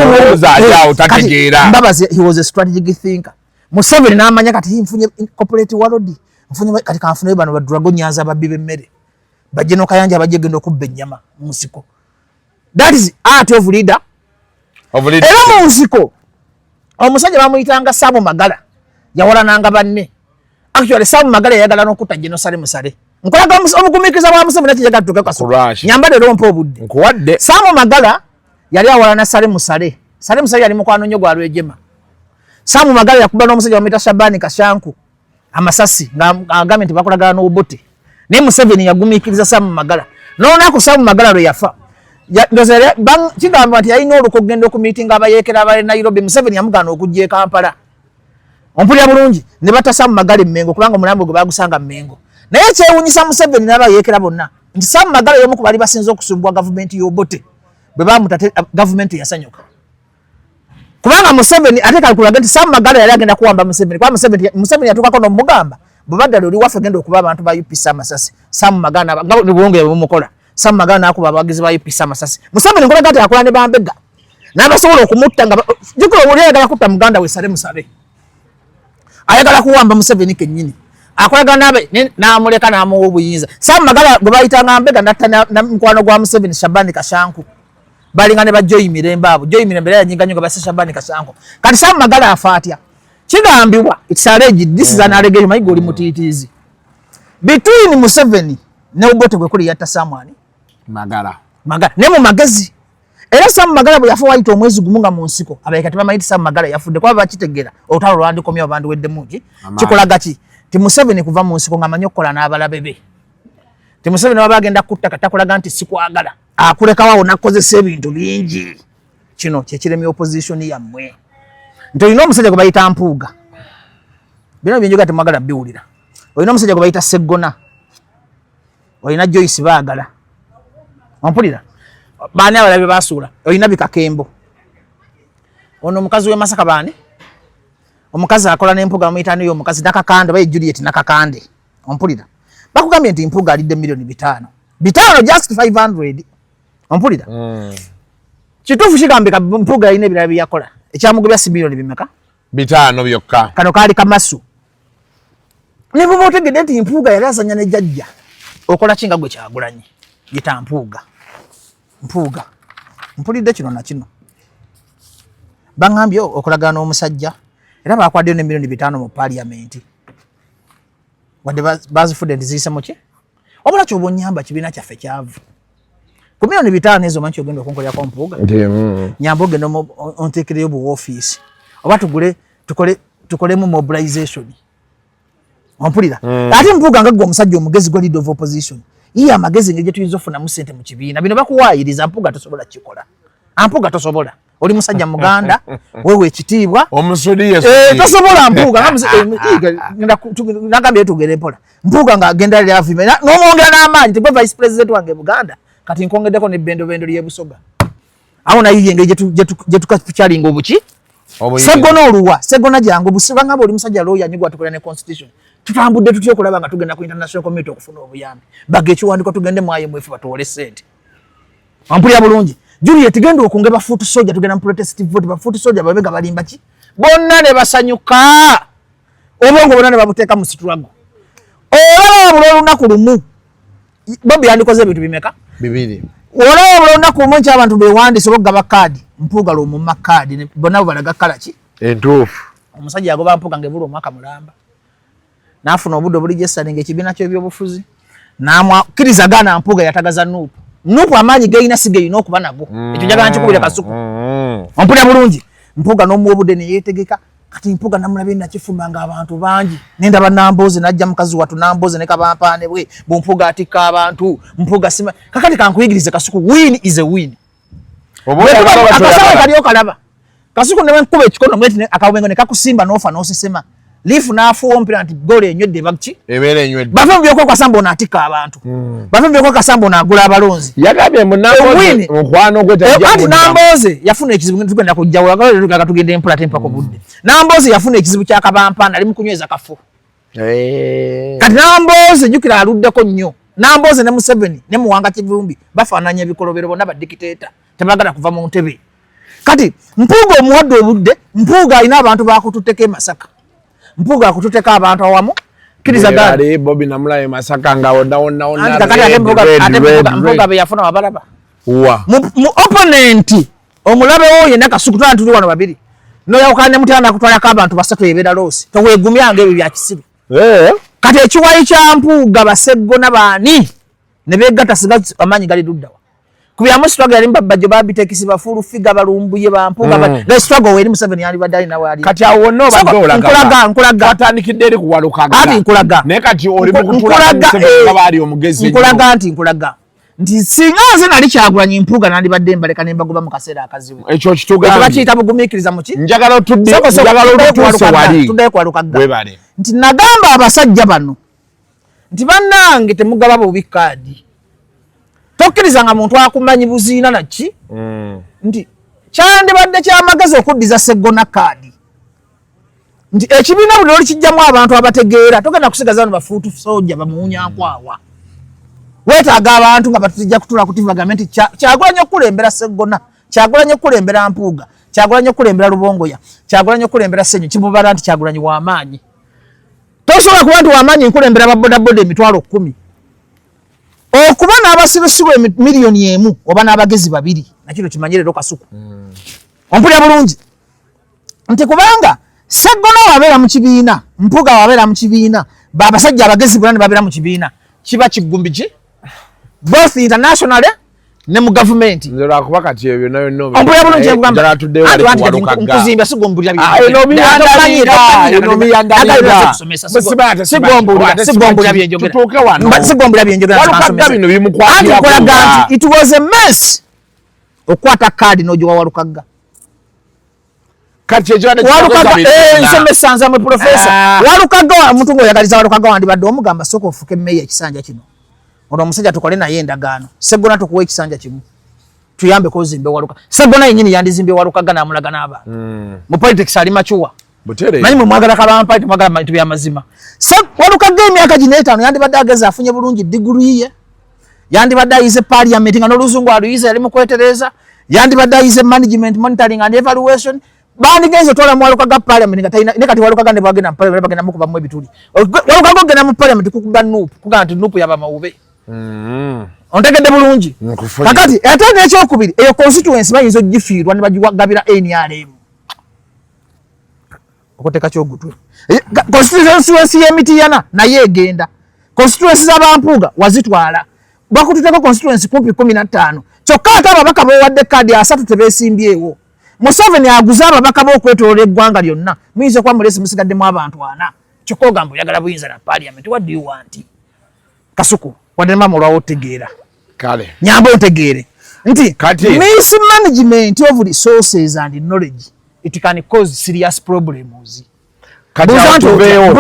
Mbabazi he was a strategic thinker. Museveni n'amanya kati mfunye corporate world mfunye kati kanfune bano ba Dragon Nyanza babibe mmere bajje no kayanja bajje gendo kubbe nyama musiko. That is art of leader. Era musiko omusajja bamuyitanga Samu Magala yawala nanga banne. Actually Samu Magala yagala n'okutta genocide musale nkolaga omugumikiza bwa Museveni nakijaga tuke kaso nyambade rompo obudde nkuwadde Samu Magala yali awala na Sale Musale yali mukwano nnyo gwa Lwejema. Samu Magala yakuba n'omusajja bamuyita Shabani Kashanku amasasi ng'agambye nti bakolagana n'obubote naye Museveni yagumikiriza Samu Magala n'olunaku Samu Magala lwe yafa kigamba nti yalina oluko okugenda okumiitinga abayeekera abali Nairobi. Museveni yamugaana okujja e Kampala. Ompulira bulungi ne batta Samu Magala e Mengo kubanga omulambo gwe baagusanga Mengo. Naye kyewuunyisa Museveni n'abayeekera bonna nti Samu Magala y'omu ku bali basinze okusumbwa gavumenti y'obote bwe bamutate gavumenti yasanyuka. Kubanga Museveni ate kalkulaga nti Samu Magala yali agenda kuwamba Museveni kwa Museveni yatuukako n'omugamba bwe baddala oli waffe genda okuba abantu ba UPC amasasi. Samu Magala nga bulungi bumukola Samu Magala n'akuba abawagizi ba UPC amasasi. Museveni nkolaga ati akola ne Bambega n'abasobola okumutta nga jukula oli ayagala kutta muganda we Sale Musale ayagala kuwamba Museveni kennyini akolaga n'amuleka n'amuwa obuyinza. Samu Magala gwe bayitanga Mbega natta na mukwano gwa Museveni Shabani Kashanku balinga ne ba Joy Mirembe abo. Joy Mirembe yanyinga nnyo basa Shabani Kashanku. Kati Samu Magala afa atya kigambibwa it's alleged this is an allegation mayigo oli mutiitiizi between Museveni ne Obote gwe kuli yatta Samuani Magala ne mu magezi. Era Samu Magala bwe yafa wayita omwezi gumu nga mu nsiko abayika tebamayiti Samu Magala yafudde kuba bakitegera olutalo lwandikomya abantu wedde mungi kikolaga ki ti Museveni kuva mu nsiko nga manyi okukola n'abalabe be. Ti Museveni waba agenda kutta katakolaga nti sikwagala akulekawo nakozesa ebintu bingi. Kino kyekiremya opposition yammwe nti olina omusajja gwe bayita Mpuuga bino byenjoga temwagala biwulira. Olina omusajja gwe bayita Seggona, olina Joyce Baagala, ompulira baani abalabe basuula, olina Bikakembo, ono omukazi w'e Masaka baani omukazi akola n'Empuuga bamuyita niyo omukazi Nakakande baye Juliet Nakakande. Ompulira bakugambye nti Mpuuga alidde $5,000,000 just 500. Ompulira kituufu kigambika Mpuuga alina ebirala bye yakola ekyamugobya si $5,000,000 bimeka 5 byokka. Kano kaali kamasu ne bwe otegedde nti Mpuuga yali azanya ne jjajja okola kinga gwe Kyagulanyi yita Mpuuga. Mpulidde kino na kino bangambye okolagana n'omusajja era bakwaddeyo ne $5,000,000 mu parliament wadde bazifudde nti ziyise mu ki obula kyoba onyamba kibiina kyaffe kyavu ku $5,000,000 ezo manyi ogenda okunkolerako Mpuuga nyamba ogenda onteekereyo bu office oba tukolemu mobilization. Ompulira ate Mpuuga nga gwe omusajja omugezi gwa leader of opposition iye amagezi ngeri gye tuyinza ofunamu ssente mu kibiina bino bakuwaayiriza. Mpuuga tosobola kikola. Mpuuga tosobola oli musajja muganda wewe ekitiibwa tosobola Mpuuga nagambye tugere mpola Mpuuga ng'agenda lyavime n'omwongera n'amaanyi tegwe vice president wange Buganda kati nkongeddeko n'ebbendobendo ly'ebusoga awo nayiye engeri gye tukakyalinga obuki Seggona oluwa Seggona jangu busibanga oli musajja lawyer nyigwa tukola ne constitution tutambudde tutya okulaba nga tugenda ku international community okufuna obuyambi baga ekiwandiiko tugende mu IMF batuwole ssente. Ampulira bulungi Juliet genda okunge ba foot soldier tugenda mu protestive vote ba foot soldier babega balimba ki bonna ne basanyuka obongo bonna ne babuteeka mu struggle olaba bulo olunaku lumu Bobi yandikoze ebintu bimeka 2 olaba bulo olunaku lumu ky'abantu bewandise okugaba kaadi Mpuuga lumu makaadi bonna balaga kala ki entuufu omusajja yagoba Mpuuga ng'ebula omwaka mulamba n'afuna obudde obuligyessalinga ekibiina ky'ebyobufuzi n'amwakkiriza gaana Mpuuga yatagaza Nuupu amaanyi gayina si gayina okuba nago ekyo njagala nkikubire Kasuku. Ompulira bulungi Mpuuga n'omuwa obudde ne yeetegeka kati Mpuuga namulabye nakifumbanga abantu bangi nendaba Nambooze najja mukazi watu Nambooze ne kabampaane bwe Mpuuga atikka abantu Mpuuga sima kakati kankuyigirize Kasuku win is a win. Akasawe kaliyo kalaba Kasuku ne nkuba ekikono mweti akawengo ne kakusimba n'ofa n'osesema lifu n'afuwa ompira nti gole enywedde bakki ebeera enywedde bavumbyeko Kasambo n'atikka abantu bavumbyeko Kasambo n'agula abalonzi yagambye munamboze mukwano gwe ati Nambooze yafuna ekizibu tugenda kujjawula tugende empula tempako budde Nambooze yafuna ekizibu ky'akabampanda ali mu kunyweza kafu kati Nambooze jjukira aluddeko nnyo Namboze ne Museveni ne Muwanga Kivumbi bafaananya ebikolobero bonna ba dictator tebagala kuva mu ntebe. Kati Mpuuga omuwadde obudde, Mpuuga alina abantu bakututeka e Masaka. Mpuuga akututeka abantu awamu. Kiriza gadi
Bobby Namulaye Masaka nga wonna
kati ate Mpuuga be yafuna wabalaba. Mu opponent omulabe oyo ne Kasuku tuli wano babiri. No yawukane mutana kutwalako abantu basatu ebera losi. Towegumyanga ebyo bya kisiru. Kati ekiwayi kya Mpuuga Baseggona baani ne begatta siga amanyi gali duddawa. Kubya struggle yali mbabbajo babitekisi bafulu figa balumbuye ba Mpuuga ba struggle weri Museveni yali badali na wali. Kati awo no badola nkulaga atandikidde eri kuwalukaga. Ati nkulaga. Ne kati oli mukutula Museveni bali omugezi. Nkulaga. Nti singa nze nali Kyagulanyi Mpuuga nandi badde mbaleka ne mbagoba mu kaseera akazibu. Ekyo kitugambi. Bakiyita bugumikiriza muki? Njagala tudde wali. Tudde kwalukaga. Webale. Nti nagamba abasajja bano. Nti bannange temugaba bubi kaadi. Tokkiriza nga muntu akumanyi buziina naki? Nti kyandibadde kyamagezi okuddiza Sseggona kaadi. Nti ekibiina buli oli kijjamu abantu abategeera togenda kusigaza bano bafuutu soja bamuwunya nkwawa. Weetaaga abantu nga batujja kutula ku TV gavumenti Kyagulanyi okulembera Sseggona, Kyagulanyi okulembera Mpuuga, Kyagulanyi okulembera Lubongoya, Kyagulanyi okulembera Ssenyu Kimubala nti Kyagulanyi w'amaanyi. Tosobola kuba nti w'amaanyi nkulembera babodaboda emitwalo 10. Okuba n'abasirusiru miliyoni emu oba n'abagezi babiri nakino kimanyire ro Kasuku. Ompulya bulungi. Nti kubanga Sseggona wabeera mu kibiina, Mpuuga wabeera mu kibiina, babasajja abagezi bonna babeera mu kibiina. Kiba kigumbiki? Both internationally ne mu government. Nzira kuba kati ebyo nayo no. Ompulya bulungi ngamba. Njala tudde wali kuwalukaga. Nkuzimba sigombulya byo. Eno miyandalira. Sigombulya byenjogera. Tutuuke wano. Sigombulya byenjogera. Walukaga bino bimukwatira. Ati it was a mess. Okwata kadi nojo walukaga. Kati ejo walukaga nsomesa mu professor. Walukaga omuntu ngoyagaliza walukaga wandi badde omugamba soko ofuke meya ekisanja kino. Ono omusajja tukole naye endagaano. Sseggona tukuwa ekisanja kimu. Tuyambe kozimbe waluka. Sseggona yennyini yandizimbe walukaga n'amulaga n'aba. Mu politics ali machuwa. Butere. Manyi mu mwagala kaba party mwagala manyi tubya mazima. Walukaga emyaka gino 5 yandibadde ageza afunye bulungi degree ye. Yandibadde ayize parliament nga n'oluzungu aluyize yali mu kwetereza. Yandibadde ayize management monitoring and evaluation. Bandi genzo tola mwalukaga parliament nga tayina ne kati walukaga ne bagenda mu parliament bagenda mukuba mu ebituli. Walukaga ogenda mu parliament kukuba nupu kuga nti nupu yaba mawube. Ontegedde bulungi. Kakati ate n'ekyokubiri eyo constituency bayinza ogifiirwa ne bagibagabira NRM. Okoteka kyogutwe. Constituency y'Emityana naye egenda. Constituency z'Abampuuga wazitwala. Bakututeko constituency kumpi 15. Kyokka ate ababaka b'owadde kadi 3 tebeesimbyewo. Museveni aguza ababaka b'okwetoloola eggwanga lyonna. Muyinza okuba mulesi musigaddemu abantu 4. Kyokka ogamba oyagala buyinza na parliament. What do you want? Kasuku. Wadema mulwawo tegeera. Kale. Nyambo otegeere. Nti mismanagement of resources and knowledge it can cause serious problems. Kati tubeewo.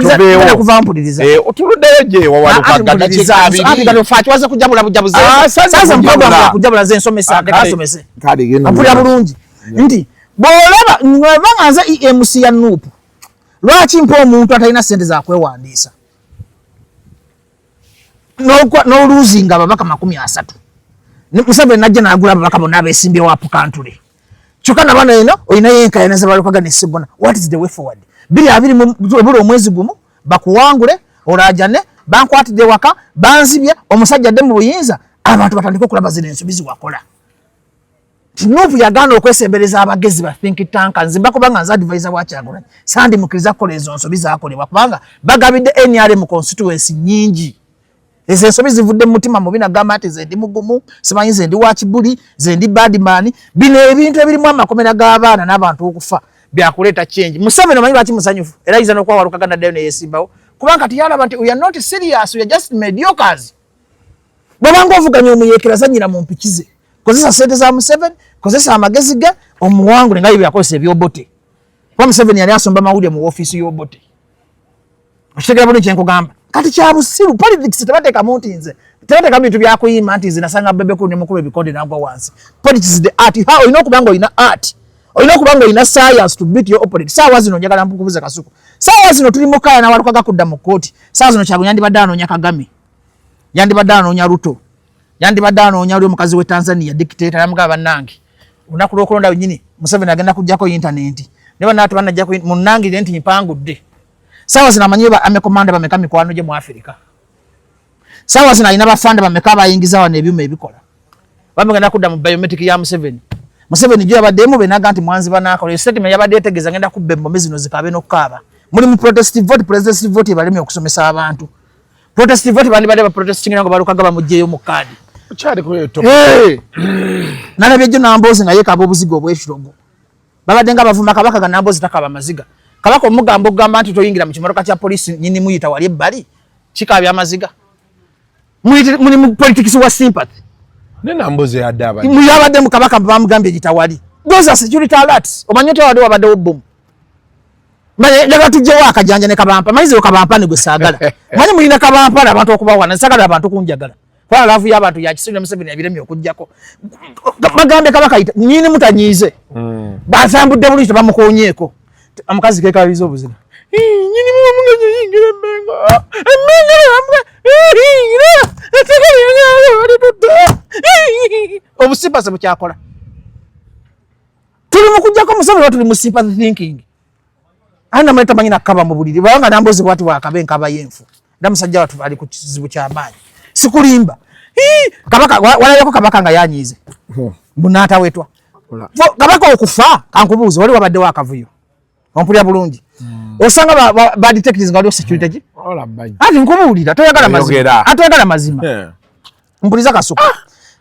Otuluddeyo gye wawalukaga dakika 2. Ati kati ofaati waze kujabula bujabuze. Sasa mpagamba kujabula ze nsomesa ndekasomese. Kale genda. Mpulya bulungi. Nti bw'olaba nga nze EMC ya Nuupu. Lwaki mpa omuntu atalina ssente za kwewandiisa? No losing ababaka 30. Museveni najja n'agula ababaka bonna abeesimbye wa Pukantule. Kyokka nabano eno olina yenkaayana ze balukaga ne Sseggona. What is the way forward? 2 omwezi gumu bakuwangule olaajane bankwatidde waka banzibye omusajja adde mu buyinza abantu batandika okulaba zino ensobi wakola. Nuupu yagaana okwesembereza abagezi ba think tank nzimba kubanga nze advisor wa Kyagulanyi. Sandi mukiriza kukola ezo nsobi zakolebwa kubanga bagabidde NRM constituency nyingi. Ezo ensobi zivudde mu mutima mubi nagamba ati ze ndi mugumu, simanyi ze ndi wa kibuli, ze ndi badman. Bino ebintu ebirimu amakomera g'abaana n'abantu okufa byakuleeta change. Museveni omanyi lwaki musanyufu era yiza n'okwa walukaga naddayo ne yeesimbawo kubanga tiyalaba nti we are not serious, we are just mediocres. Bw'obanga ovuganya omuyeekera zanyira mu mpiki ze. Kozesa ssente za Museveni, kozesa amagezi ge omuwangule nga bye yakozesa ebyobote. Kuba Museveni yali asomba mawulire mu ofiisi y'obote. Okitegera bulungi kye nkugamba. Kati kya busiru politics tebateeka mu nti nze. Tebateeka bintu byakuyima nti nze nasanga Bebekulu ne mukuba ebikonde n'agwa wansi. Politics is the art. Olina okuba nga olina art. Olina okuba nga olina science to beat your opponent. Saawa zino njagala mpukubuze Kasuku. Saawa zino tuli mu kaaya na walukaga kudda mu kkooti. Saawa zino Kyagulanyi yandibadde anoonya Kagame. yandibadde anoonya Ruto, yandibadde anoonya oli omukazi we Tanzania dictator yamugaba bannange olunaku lw'okulonda wennyini Museveni agenda kujjako intaneti ne bannaatu banajjako munnangire nti mpangudde saawa zino amanyi amekomanda bameka mikwano gye mu Afirika saawa zino alina bafanda bameka abayingiza wano ebyuma ebikola bamugenda kudda mu biometric ya Museveni gye yabaddemu benaga nti mwanzi banaakola statement yabadde etegeeza ngenda kubba embombe zino zikabe n'okukaaba muli mu protestive vote ebalemye okusomesa abantu protestive vote bandi badde ba protesting ngo balukaga bamugyeyo mu kaadi
Chari kwe to.
Nalabye jjo Nambozi nga yekaba obuzigo obw'ekirogo. Babadde nga bavuma Kabaka ga Nambozi takaba maziga. Kabaka omugambo gamba nti toyingira mu kimotoka kya police nyini muyita wali ebbali. Kikabya amaziga. Muli mu politics wa sympathy.
Ne Nambozi yadaba.
Muyabadde mu Kabaka bamugambye gitawali. Those are security alerts. Omanyote wadde wabadde obbomu. Manye jaga tujjewo akajanja ne Kabampa. Mayize Kabampa ne gusagala. Manye mulina Kabampa abantu okubawana nsagala abantu kunjagala. Kwa lafu y'abantu ya Kisirya Museveni ebiremi okujjako bagambe Kabaka nyini mutanyize basambudde bulito bamukonyeeko amukazi kekalizo obuzina nyini mumunga yingira emmenga obusimpase bukyakola tuli mukujjako Museveni tuli mu sympathy thinking ana mweta manyina kaba mu buliri banga Nambozi bwati wakabe nkaba yenfu ndamusajja watu bali ku kizibu kya maji sikulimba Kabaka wala yako Kabaka nga yanyize munata wetwa Kabaka okufa kankubuuza wali wabadde wakavuyo ompulya bulungi osanga ba detectives nga wali security ji
ola baji
ati nkubuulira toyagala mazima atoyagala mazima mpuliza kasuka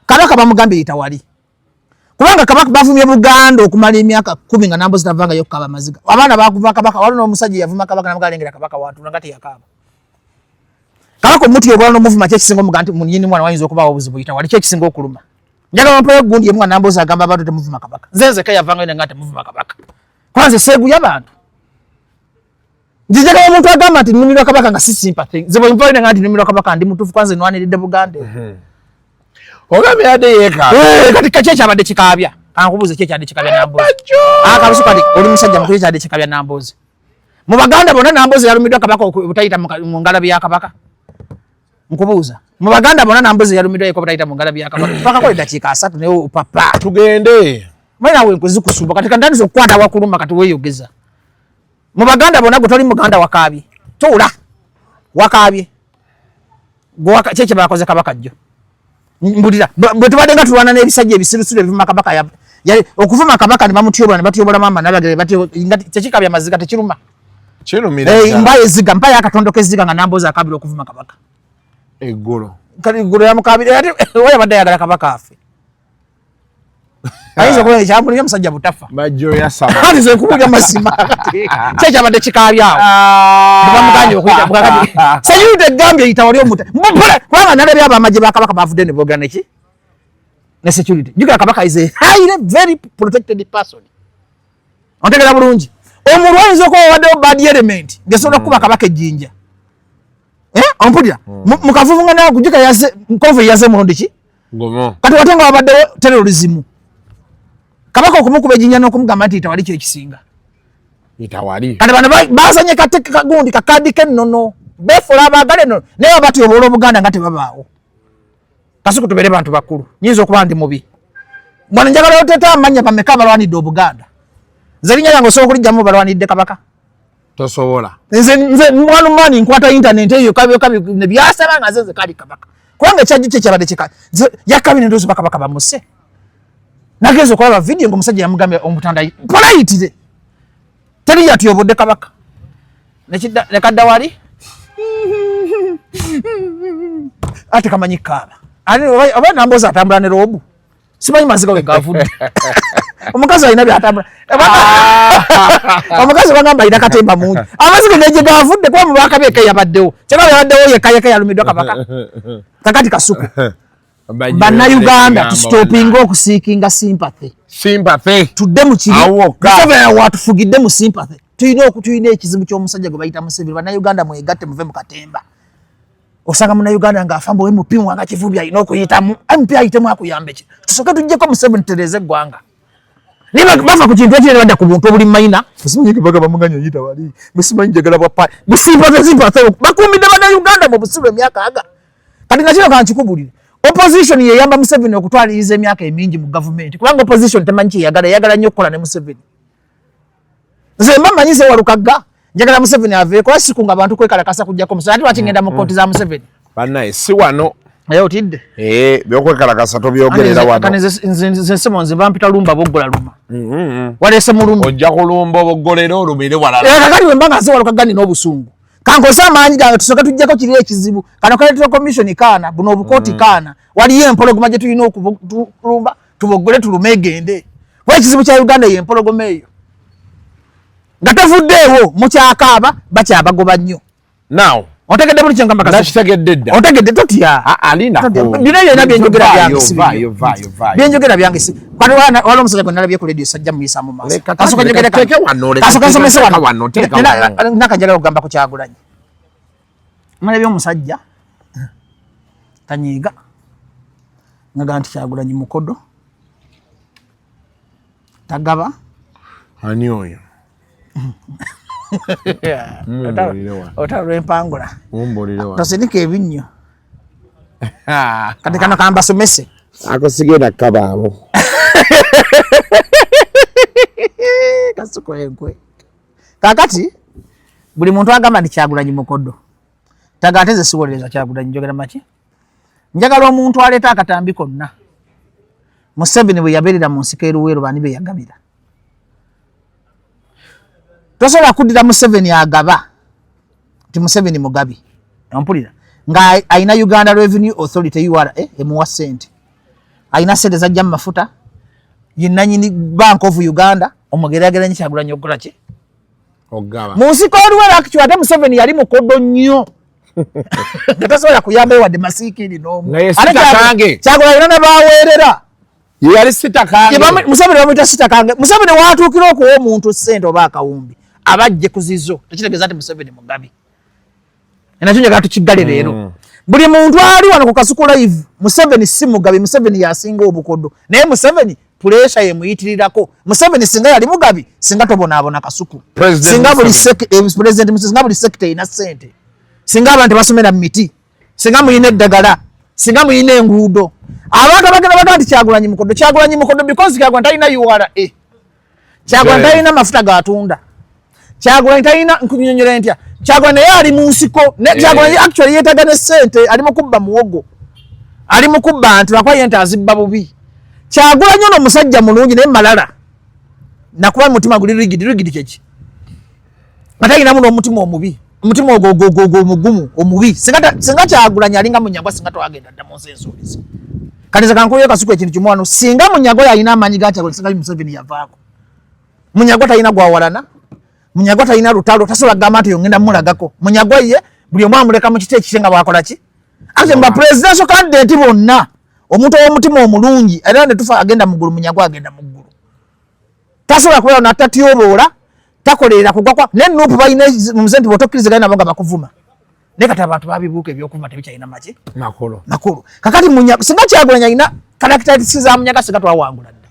Kabaka bamugambe yitawali kubanga Kabaka bavumye Buganda okumala emyaka 10 nga Nambozi tavanga yokukaba maziga abaana bakuva Kabaka wali n'omusajja yavuma Kabaka namugalengera Kabaka watu ngati yakaba Kabaka omuti yobwala n'omuvuma kyekisinga omuganti munyini mwana wayinza okubawo obuzibu yita wali kyekisinga okuluma njagala mpayo gundi yemu Nambozi agamba abantu temuvuma Kabaka nzenze kaya yavanga ine ngate muvuma Kabaka kwanze segu y'abantu njagala omuntu agamba nti nnumira Kabaka nga si sympathy zebo mpayo ine ngati nnumira Kabaka ndi mutufu kwanze nwaniride Buganda
ogambe yade yeka
kati kachecha abadde kikabya ankubuze checha ade kikabya Nambozi akalusuka ali oli musajja mukuru checha ade kikabya Nambozi mu Baganda bonna Nambozi yalumidwa Kabaka obutayita mu ngalabi ya Kabaka nkubuuza mu Baganda bonna Nambozi yalumidwa yeko butayita mu ngalabi ya Kabaka paka kwa dakika 3 ne papa
tugende
mwena we nkuzikusumba katika ndani zo kwata wakuluma kati weyogeza mu Baganda bonna gutoli Muganda wakabi tula wakabi gwaka cheche bakoze Kabaka jjo mbulira bwe tubadde nga tulwana n'ebisajja ebisirusiru ebivuma Kabaka yali okuvuma Kabaka ne bamutyobola ne batyobola mama nabagere batyo ngati tekikabya maziga tekiruma
kirumira
mbaye ziga mpaye akatondoke ziga nga Nambozi akabira okuvuma Kabaka
eggolo
kali eggolo yamukabira ate oya badde yagala Kabaka afe ayinza kuba ekyambulira musajja butafa
bajjo yasaba
kati ze nkubulya masima kyabadde kikabyawo bamuganje okuyita bwakati sayute gambye yitawali omuta mbula kubanga nalabye abamagye ba Kabaka bavudde ne boogera neki ne security juga Kabaka is a highly very protected person ontegera bulungi omulwanyisa okuba waddewo bad element ngesobola kuba Kabaka ejjinja ompulira mukavuvu nga nakujuka yase nkonve yase mulondi ki
ngomo
kati watenga wabaddewo terrorism Kabaka okumukuba ejjinja n'okumugamba nti yitawali kyo ekisinga
yitawali
kati bano basanye kateke kagundi kakadi kennono beefula abaagale nno naye batyobola Obuganda nga tebabaawo kasuku tubere bantu bakulu nyinza okuba ndi mubi bwana njagala oteta amanya bameka abalwanidde Obuganda nze linnya lyange osobola okulijjamu balwanidde Kabaka
tosobola
nze mwana mani nkwata internet eyo kabi ne byasaba nga nze kali Kabaka kubanga ekyajjo kye kyabadde kika yakabi nendozo Kabaka bamuse nagezo kwa video ngo musajja yamugambye omutanda polite teri yatuyobodde Kabaka nekadda wali ate kamanyi kaba ani oba Nambozi atambula ne robu simanyi maziga we gavudde omukazi alina byatambula omukazi bagamba alina katemba mungi amaziga neje gavudde kuba mubaka beke yabaddewo kyaba yabaddewo yekayeka yalumidwa Kabaka kakati kasuku Banna Uganda stopping okuseekinga sympathy tudde mu kiri Museveni watufugidde mu sympathy tuyina ekizibu ky'omusajja gwe bayita Museveni banna Uganda mwegatte muve mu katemba osanga muna Uganda nga afambo we mupimu wanga kivubi alina okuyitamu MP ayitemu akuyambe ki tusoke tujjeko Museveni tereze eggwanga niba bafa ku kintu ekirala badda ku buntu obuli mayina musimanyi Kabaka bamuganya yita wali musimanyi njagala bwa pa busympathy bakumidde banna Uganda mu busiru emyaka aga kati nakino kanchikubulire opposition ye yamba Museveni okutwaliriza emyaka emingi mu government kubanga opposition temanyi yagala nnyo okukola ne Museveni nze mbamanyize walukaga njagala Museveni aveeko asiku nga abantu kwekalakasa kujjako Museveni ati wakingenda mu kooti za Museveni
banaye si wano
otidde
byokwekalakasa tobyogerera wano
nze Simonzi bampita lumba boggola luma walese mulumba
ojja kulumba oboggolera olumire walala
kakati bwe mbanga nze walukaga nina obusungu kankoze amaanyi gange tusoke tujjako kiri ekizibu kano kaleetera commission kaana buno obukooti kaana waliyo empologoma gye tulina okulumba tuboggole tulume egende kuba ekizibu kya Uganda ye empologoma eyo nga tevuddeewo mukyakaaba bakyabagoba nnyo
now
otegedde buli kyengamba
nakitegedde dda
otegedde totya bino byonna byenjogera byange byenjogera byange si kati wala omusajja gwe nalabye ku radio sajja muyisa mu maaso kasooka nsomese wano nakanjagala okugamba ku Kyagulanyi nalabye omusajja Kanyiiga ngaga nti Kyagulanyi mukodo tagaba
ani oyo
otalwa empangula tosindika ebinnyo kati kano kambasomese
akosigenda kabaabo
kasuko enkwe kakati buli muntu agamba nti Kyagulanyi mukodo tagateze siwolereza Kyagulanyi njogera maki njagala omuntu aleeta akatambi konna Museveni bwe yabeerera mu nsiko eruweero bani be yagabira tosobola kuddira Museveni agaba nti Museveni mugabi ompulira nga ayina Uganda Revenue Authority URA emuwa ssente ayina ssente zajja mu mafuta yenanyini Bank of Uganda omugerageranyi Kyagulanyi okukola ki
ogaba
mu nsiko eruweero actually ate Museveni yali mukodo nnyo nga tasobola kuyamba wadde masiikiri n'omu Kyagulanyi ne baweerera
yali sitakange
Museveni bamuyita sitakange Museveni watuukira okuwa omuntu ssente oba akawumbi abajje kuzizo tekitegeeza nti Museveni mugabi enakyo njagala tukiggale leero buli muntu ali wano ku Kasuku live Museveni si mugabi Museveni yasinga obukodo naye Museveni puresha yemuyitirirako Museveni singa yali mugabi singa tobonaabona Kasuku singa buli president singa buli sekita ina ssente singa abantu basomera mu miti singa muyina eddagala singa muyina enguudo abantu abagenda baga nti Kyagulanyi mukodo because Kyagulanyi talina URA Kyagulanyi talina mafuta gatunda Kyagulanyi talina nkunyonyera ntya Kyagulanyi naye ali mu nsiko Kyagulanyi actually yeetaga ne ssente ali mu kubba muwogo ali mu kubba nti lwakuba ye nti azibba bubi Kyagulanyi ono musajja mulungi naye malala nakuba mutima guli rigidi kyeki atalina muno omutima omubi omutima ogwo mugumu omubi singa Kyagulanyi alinga Munyagwa singa twagenda dda mu nsi ensuubizi kaniza kankuyo Kasuku ekintu kimu wano singa Munyagwa yalina amaanyi ga Kyagulanyi singa Museveni yavaako Munyagwa talina gwawalana Munyagwa talina lutalo tasobola kugamba nti yongenda mulagako Munyagwa ye buli omu amuleka mu kiti ekite nga bwakola ki ate mba presidential candidate bonna omuntu ow'omutima omulungi era ne tufa agenda muggulu Munyagwa agenda muggulu tasobola kubeera natatyobola takolerera kugwa kwa ne Nuupu balina muzenti botokkiriza nabo nga bakuvuma naye kati abantu babibuuka ebyokuvuma tebikyalina maki makulu kakati Munyagwa singa Kyagulanyi alina characteristics za Munyagwa singa twawangula dda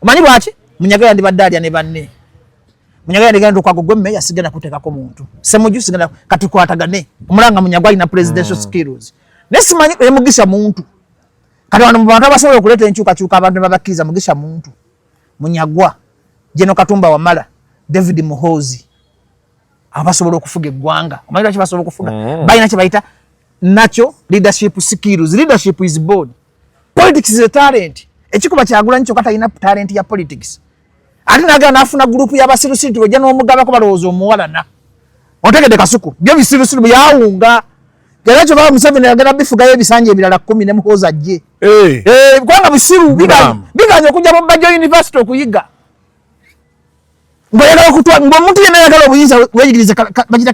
omanyi lwaki Munyagwa yandibadde alya ne banne Munyagwa yandegenda okwago gwemme yasigenda kuteekako muntu Ssemujju sigenda katukwatagane omulanga Munyagwa alina presidential skills naye simanyi Mugisha muntu kati wano mu bantu abasobola okuleeta enkyukakyuka abantu babakkiriza Mugisha muntu Munyagwa Jeno Katumba Wamala David Muhoozi abasobola okufuga eggwanga omanyi lwaki basobola okufuga balina kye bayita natural leadership skills leadership is born politics is a talent ekikuba Kyagulanyi kyokka talina talent ya politics ate nagala n'afuna gurupu y'abasirusiru ojja n'omugabako balowooza omuwalana otegedde Kasuku byo bisirusiru byawunga era ekyo baba Museveni yagala bifugayo ebisanja ebirala 10 ne Muhoozi ajje kubanga bisiru biganye okujja mu Bajjo University okuyiga ngoyagala okutwa ng'omuntu yenna yagala obuyinza weyigirize bagita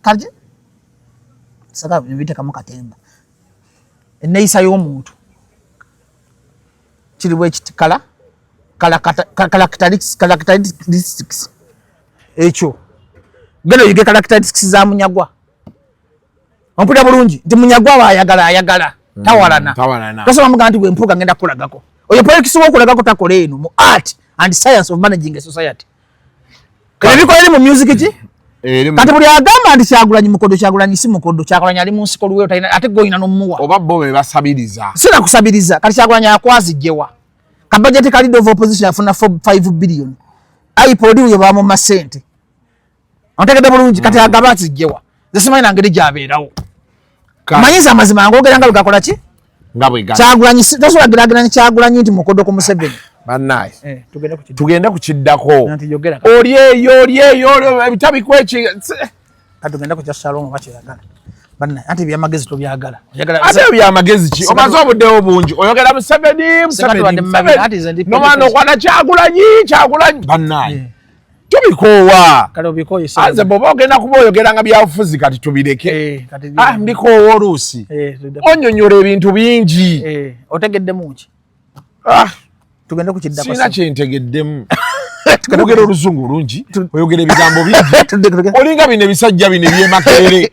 kalje saka biteekamu katemba enneeyisa y'omuntu kiri bwe kiti characteristics ekyo genda oyige characteristics za Munyagwa ompulira bulungi nti Munyagwa ayagala tawalana tosobola mugamba nti gwempuuga ngenda kulagako oyo politics w'okulagako takola eno mu art and science of managing a society ebikola eri mu music ki kati buli agamba nti Kyagulanyi mukodo Kyagulanyi si mukodo Kyagulanyi ali mu nsiko luwe ate goyina n'omuwa
oba bo be basabiriza
sina kusabiriza kati Kyagulanyi akwazijjewa ka budget ka leader of opposition afuna 5 billion iPod uyo ba mu masente ontegede bulungi kati agabazijjewa zesimanyi nangeri gyabeerawo manyiza amazima ngogera nga lugakola ki
nga bwe gana
Kyagulanyi tosobola Kyagulanyi nti mukodo ku Museveni
bannaye
tugende
kukiddako
nti yogera
oli eyo ebitabi kweki
tugenda kujja Shalom bakiragala bannaye anti byamagezi tobyagala
ate byamagezi ki omaze obuddewo bungi oyogera Museveni nomwana okwana Kyagulanyi bannaye tubikoowa
kale obikoye
aze bwoba ogenda kuba oyogera nga byabufuzi kati tubireke mbikoowa oluusi onyonyola ebintu bingi
otegeddemu ki tugende kukiddako
sina kyentegeddemu oyogera oluzungu lungi oyogera ebigambo bingi olinga bino ebisajja bino ebyemakerere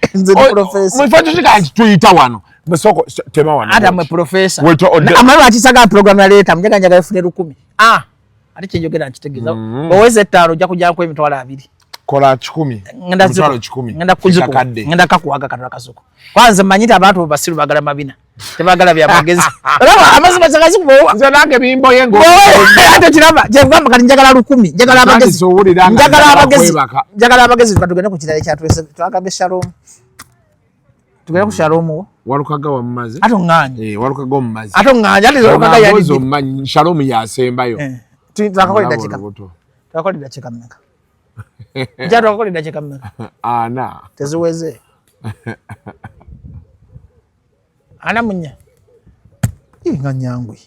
mufo kikika nti tuyita wano musoko tema wano
ate mwe profesa amalu akisaga program yaleeta munjaganjaga efune 10 ate kyenjogera nkitegeeza oweze ettaano ojja kujjako emitwalo 2
kola 10 mitwalo 10
ngenda kakuwaga katula kasuko kwanza manyita abantu basiru bagala mabina tebagala bya magezi olaba amazima sakaziko
nze nange bimbo yengo
ate kiraba jengamba kati njagala 10 njagala amagezi njagala amagezi batugende ku kirale kya twagabe Shalom tugende ku Shalom
walukaga wa mumazi
ato nganye
walukaga mu mazi
ato nganye ate walukaga
yali Shalom yasembayo
twakakolera kika twakolera kika mmeka njalo twakolera kika mmeka
ana
teziweze ana munya inga nyangwe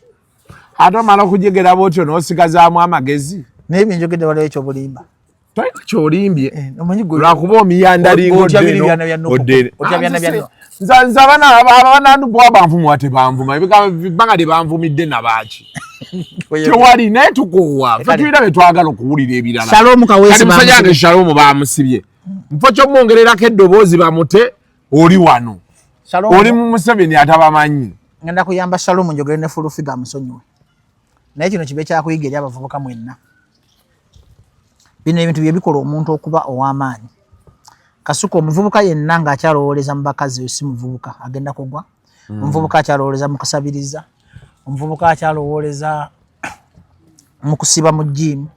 ate omala okujegera bwotyo n'osigazaamu amagezi
naye byenjogedde waliwo ekyo bulimba
tolina kyolimbye
omanyi
lwakuba omiyandalingo nze abanandu bwa banvuma wate banvuma ebbanga lye banvumidde nabaaki tewali naye tukoowa fe tulina bye twagala okuwulira ebirala kati musajja wange Shalom bamusibye mufo kyomwongererako eddoboozi bamute oli wano oli mu Museveni atabamanyi
ngenda kuyamba Shalom njogere ne fulufiga amusonyiwe naye kino kibe kyakuyiga eri abavubuka mwenna bino ebintu bye bikola omuntu okuba ow'amaanyi kasuka omuvubuka yenna ng'akyalowooleza mu bakazi si muvubuka agenda kugwa omuvubuka akyalowooleza mu kusabiriza omuvubuka akyalowooleza mu kusiba mu jjimu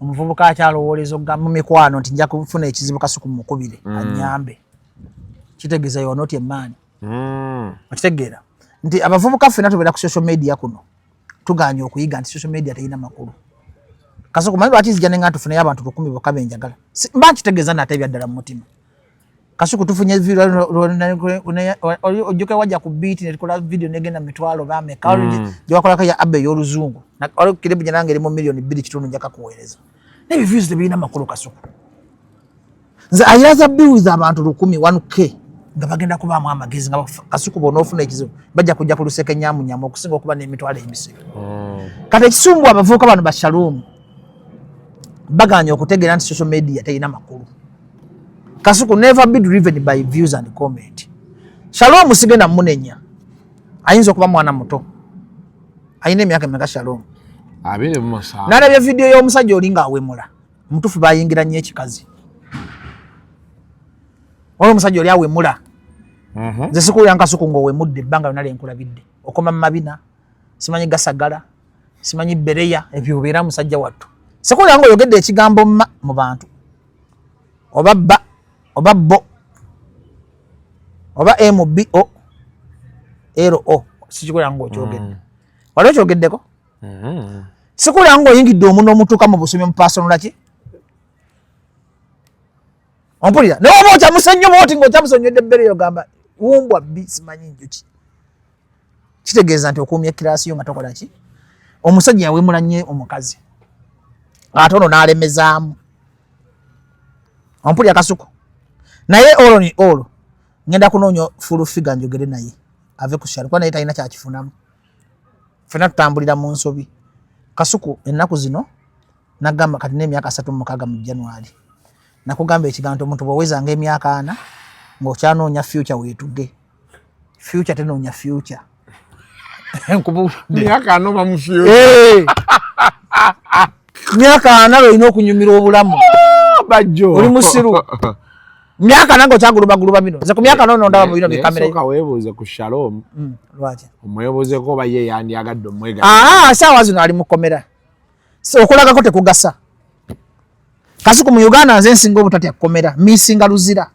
omuvubuka akyalowooleza mu mikwano nti nja kufuna ekizibu kasuka mukubire anyambe kitegeeza yoona oti emmaani okitegeera nti abavubuka ffenna tubeera ku social media kuno tuganye okuyiga nti social media terina makulu kasuka manyi lwaki zijja nenga tufunayo abantu 10 bokka benjagala mba nkitegeeza nate ebyaddala mu mutima kasuku tufunye ojoke wajja ku beat ne tukola video negenda mitwalo bameka gyewakolako ya abe y'oluzungu kirebu nyananga eri mu milioni 2 njaka kuweereza nebi views tebirina makulu kasuku nze ayaza bill za abantu 1,000 nga bagenda kubaamu amagezi nga kasuku bona ofuna ekizibu bajja kujja ku luseke nyamu okusinga okuba n'emitwalo emisiro kati ekisumbu abavubuka bano ba Shalom baganya okutegeera nti social media terina makulu kasuku never be driven by views and comment Shalom sigenda munenya ayinza okuba mwana muto ayina emyaka emeka Shalom
abiri musa
nalabye video y'omusajja olinga awemula mutufu bayingira nnyo ekikazi waliwo omusajja oli awemula nze sikuwulira nkasuku ng'owemudde ebbanga lyonna lyenkulabidde okoma mu mabina simanyi gasagala simanyi bereya ebyo obeera musajja wattu sikuwulira ng'oyogedde ekigambo mu bantu oba bba oba bo oba MBO LO sikikulira ng'okyogedde waliwo kyogeddeko sikulira ng'oyingidde omuntu omutuuka mu busomi mu personal ki ompulira naye oba okyamusonnyo mooti ng'okyamusonnyodde ebbere yogamba wumbwa bbi simanyi njuki kitegeeza nti okuumya ekiraasi yo nga tokola ki omusajja yawemula nnyo omukazi ate ono n'alemezaamu ompulira kasuku naye olwo ni olwo ngenda kunoonya full figure njogere naye ave ku Shalom kuba naye talina kyakifunamu ffenna tutambulira mu nsobi kasuku ennaku zino nagamba kati n'emyaka 36 mu January nakugamba ekigambo nti omuntu bw'owezanga emyaka 4 ng'okyanoonya future weetuge future tenoonya future
myaka 4 ba mu future
myaka 4 olina okunyumira obulamu
Bajjo.
Oli musiru. Myaka nango kyaguluba bino. Nze ku myaka nono ndaba mu bino bikamera.
Soka webuuze ku Shalom.
Lwaki?
Omwebuuze ko baye yandiyagadde omwega.
Sawa zino ali mukomera. So okulagako tekugasa. Kasuku mu Uganda nze nsinga obutatya kukomera. Misinga Luzira.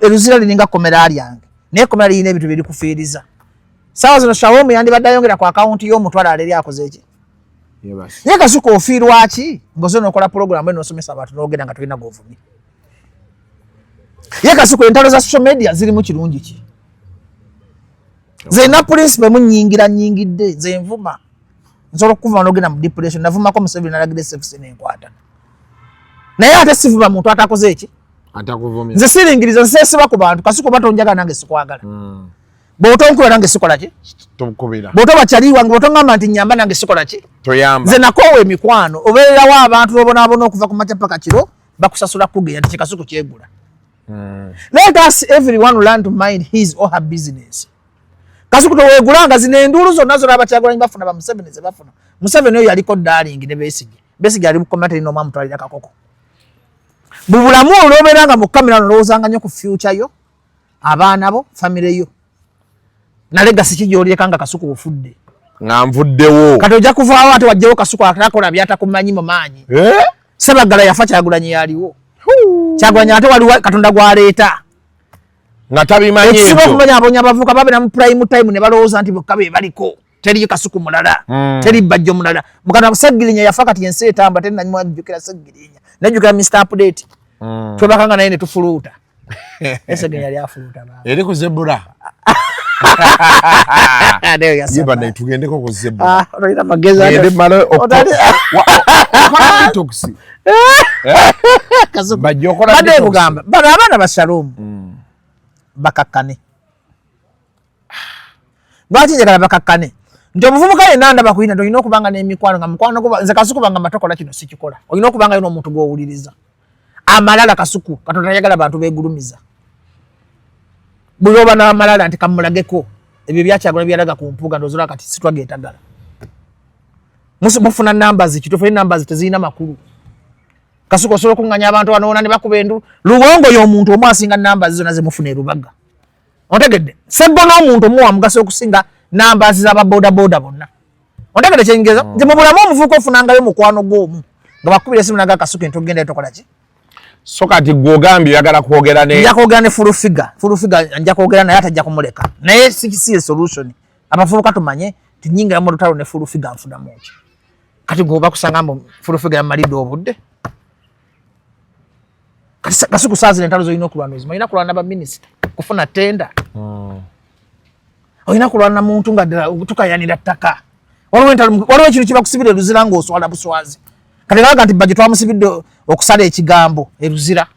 Luzira lininga komera alyange. Naye komera lirina ebintu biri kufiiriza. Sawa zino Shalom yandibadde ayongera ku akaunti y'omutwala aleri akoze ki?
Yes.
Ye Kasuku ofiirwa ki? Ngozo nokola program eno osomesa abantu n'ogenda nga tulina govumi. Ye Kasuku entalo za social media ziri mu kirungi ki? Ze na principle mu nyingidde ze nvuma. Nsobola okuva n'ogenda mu depression navumako Museveni nalagide service n'enkwata. Naye ate sivuma muntu atakoze eki?
Atakuvumira.
Nze siringiriza nsesiba ku bantu Kasuku batonjaga nange sikwagala. Bw'otonkula nange sikola ki?
Tomukubira.
Bw'otobakyali wange bw'otongamba nti nyamba nange sikola ki?
Toyamba.
Nze nakoowa emikwano obeererawo abantu bobonaabona okuva ku makya paka kiro bakusasula kugeya nti Kasuku kyegula. Let us everyone learn to mind his or her business. Kasuku toweegulanga zino enduulu zonna zonna abakyagulanyi bafuna ba Museveni ze bafuna. Museveni oyo yaliko darling ne Besigye ali mukomata ino mamu twalira kakoko. Bubulamu olwobeeranga mu kamera nolowoozanga nnyo ku future yo, abaana bo, famire yo. Na legacy ki gy'olyekanga Kasuku ofudde.
Nga nvuddewo.
Kati ojja kuvaawo ate wajjawo Kasuku atakola byatakumanyi mu maanyi. Ssebaggala yafa Kyagulanyi yaliwo. Kyagulanyi ate waliwo Katonda gw'aleeta.
Nga tabimanyi ebyo.
Ekisinga okumanya abonya abavuka babeera mu prime time ne balowooza nti bokka be baliko. Teri Kasuku mulala. Teri Bajjo mulala. Mukana Seggirinya yafa kati ensi etamba teri nanyuma ajjukira Seggirinya. Najjukira Mr. Update. Twebakanga naye ne tufuluuta. Seggirinya yali afuluuta baba.
Eri ku Zebra. Yeba naye tugendeko ku Zebra.
Olina magezi ate.
Ngende malo toksi.
Kasuku.
Bajjo okola
Bade kugamba. Bano abaana ba Shalom. Bakakkane. Lwaki njagala bakakkane? Nti omuvubuka yenna ndaba kuyina olina okubanga n'emikwano nga mukwano gwo nze Kasuku banga matokola kino sikikola. Olina okubanga yina omuntu gw'owuliriza. Amalala Kasuku Katonda ayagala abantu beegulumiza. Buli oba n'amalala nti kamulageko ebyo byakyagula byalaga ku mpuuga ndowooza kati sitwageetagala. Mufuna numbers ki tufune numbers tezirina makulu. Kasuku osobola okuŋŋanya abantu wanoona ne bakuba endu. Luwongo y'omuntu omu asinga numbers zonna ze mufuna e Rubaga. Ontegedde Ssebbo n'omuntu omu wa mugaso okusinga numbers z'ababoodabooda bonna. Ontegedde kyengeeza nti mu bulamu omuvubuka ofunangayo mukwano gw'omu nga bakubira esimu naga Kasuku enti ogenda tokola ki?
So kati gw'ogambye oyagala kwogera ne.
Nja kwogera ne full figure nja kwogera naye atajja kumuleka. Naye si solution. Abavubuka tumanye ti nyinga yamu lutalo ne full figure nfunamu ki. Kati gwoba kusanga mbu full figure yamalidde obudde. Kasuku saa zino entalo zolina okulwana ezima. Olina kulwana ba minisita kufuna tenda. Olina kulwana muntu nga tukayanira ttaka. Waliwo ekintu kibakusibira e Luzira ng'oswala buswazi. Kati ngalaga nti Bajjo twamusibidde okusala ekigambo e Luzira.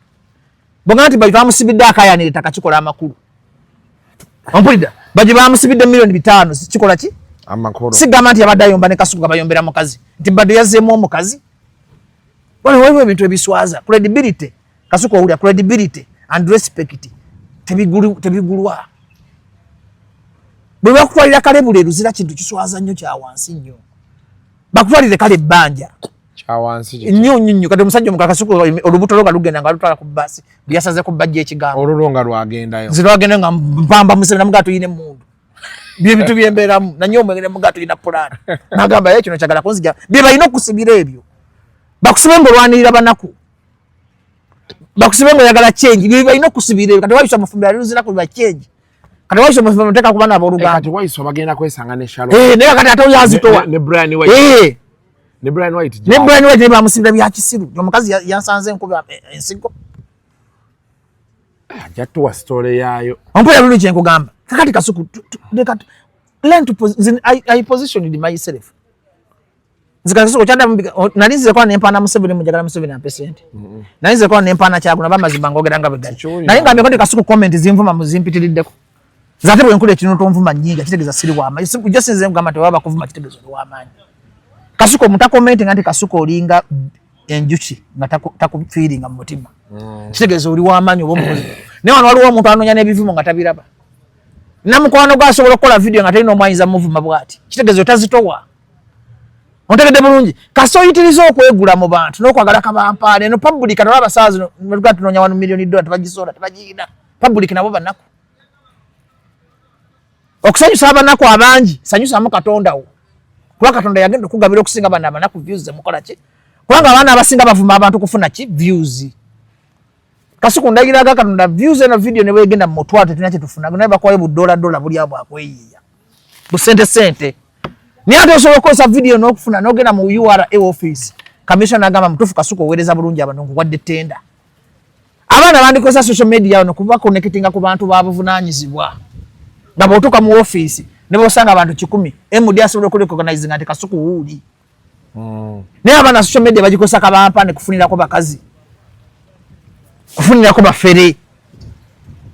Bw'ogamba nti Bajjo twamusibidde akayanira ettaka kikola amakulu. Ompulidda Bajjo bamusibidde $5,000,000 kikola ki?
Amakulu.
Sigamba nti yabadde ayomba ne Kasuku nga bayombera mukazi. Nti Bajjo yazzeemu omukazi. Waliwo ebintu ebiswaza. Credibility. Kasuku owulira credibility and respect tebigulwa. Bwe bakutwalira kale buli Luzira kintu kiswaza nnyo kya wansi nnyo. Bakutwalire kale ebbanja.
Kya wansi ki?
Nnyo. Kati omusajja omuka Kasuku olubuto lwo lugenda nga lutwala ku bbaasi byasaze ku Bajjo ekigambo.
Olulunga lwagendayo.
Nze lwagenda nga mpamba Museveni namugaa tuyina emmundu. Byebintu byembeeramu nanye omwegere mugaa tuyina pulaani. Nagamba ye kino kyagala kunzija. Bye balina okusibira ebyo. Bakusibe ng'olwanirira banaku. Bakusibe ng'oyagala change. Bye balina okusibira ebyo. Kati wayisa mufumbira Luzira ku biba change. Kati wayisa mufumbira muteeka kuba n'abooluganda.
Kati wayisa bagenda kwesanga ne Shalom.
Naye kati ate oyazitowa.
Ne Brian White. Ne Brian White.
Ne Brian White ne bamusibira bya kisiru. Omukazi yansanze enkuba ensigo.
Ajatuwa story yaayo.
Ompulira luli kye nkugamba. Kakati Kasuku learn to I positioned myself. Kasuku kyanda nalinze kwa nempana Museveni mujagala Museveni ampesente. Nalinze kwa nempana Kyagulanyi bamazimba ngogera nga begali. Naye ngambe kondi Kasuku comment zinvuma muzimpitiriddeko. Zate bwe nkule kino tonvuma nyinga kitegeza siri wama. Just nze ngamba tewaba kuvuma kitegezo wamaanyi. Kasuku muta comment nganti Kasuku olinga enjuki nga taku feeling mu mutima. Kitegezo oli wamaanyi obomukozi. Ne wano waliwo omuntu anonya n'ebivumo nga tabiraba. Namukwano gwa asobola okukola video nga talina omwanyiza muvuma bwati. Kitegezo tazitowa. Ontegedde bulungi. Kaso yitirizo okwegula mu bantu n'okwagala kabampaale no public na abasazi no tunoonya $1 million tebagisola tebagiina. Public nabo banaku. Okusanyusa abanaku abangi, sanyusamu Katonda wo. Kuba Katonda yagenda okugabira okusinga bana abanaku views ze mukola ki? Kubanga abaana abasinga bavuma abantu kufuna ki? Views. Kasuku ndagiraga Katonda views eno video ne wegenda mu twate tunache tufuna. Naye bakwaye $1 buli abo akweyiya. Busente. Niye ate osobola okukozesa video n'okufuna n'ogenda mu URA office. Commissioner agamba mutufu Kasuku oweereza bulungi abantu wadde tenda. Abaana bandikozesa social media no kuba connectinga ku bantu babuvunaanyizibwa. Nga bw'otuuka mu office ne bw'osanga abantu 100 MD asobola okurecognize nga Kasuku wuuli. Naye abaana social media bagikozesa kabampane kufunirako bakazi. Kufunirako bafere.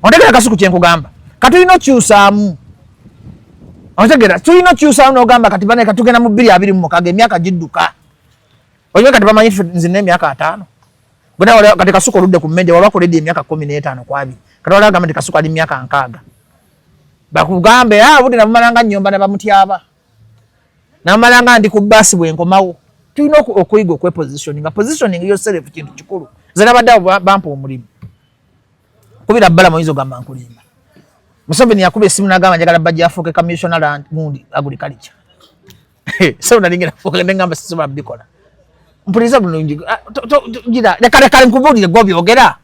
Ontegera Kasuku kye nkugamba. Katulina okyusaamu. Ontegera tulina okyusaamu n'ogamba kati bane katugenda mu 2026 emyaka gidduka. Oyiwe kati bamanyi nze n'emyaka 5. Gwena wale kati Kasuku oludde ku mmende wabakoledde emyaka 15 kwabi. Kati wale agamba nti Kasuku ali emyaka 6. Bakugambe budde nabumalanga nnyomba ne bamutyaba. Namalanga ndi ku basi bwe nkomawo. Tulina okuyiga okwepositioning. Positioning yourself kintu kikulu. Ze nabadde bampa omulimu. Kubira bbala moyizo gamba nkulimba. Museveni yakube simu nagamba njagala bajja afuuke commissioner land gundi agriculture. So nalingera fuuke ngamba sisobola bikola. Mpuliza bulungi. Gira kale nkubulire gobyogera.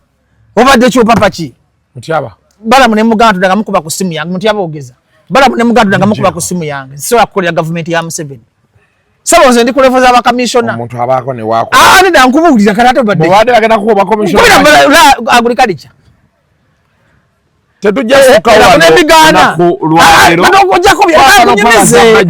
Obadde kyo papa ki?
Mutyaba.
Bala mune mugantu daga mukuba ku simu yange mutyaba ogeza. Bala mune mugantu daga mukuba ku simu yange. So akolera government ya Museveni. Sabo ze ndikulevoza aba commissioner.
Omuntu abako ne wako.
Ani da nkubulira kalato badde.
Mubadde bagenda kuba commissioner.
Kubira agriculture.
Tetujja kukawa
ku
lwalero.
Ojja kubyanyumize.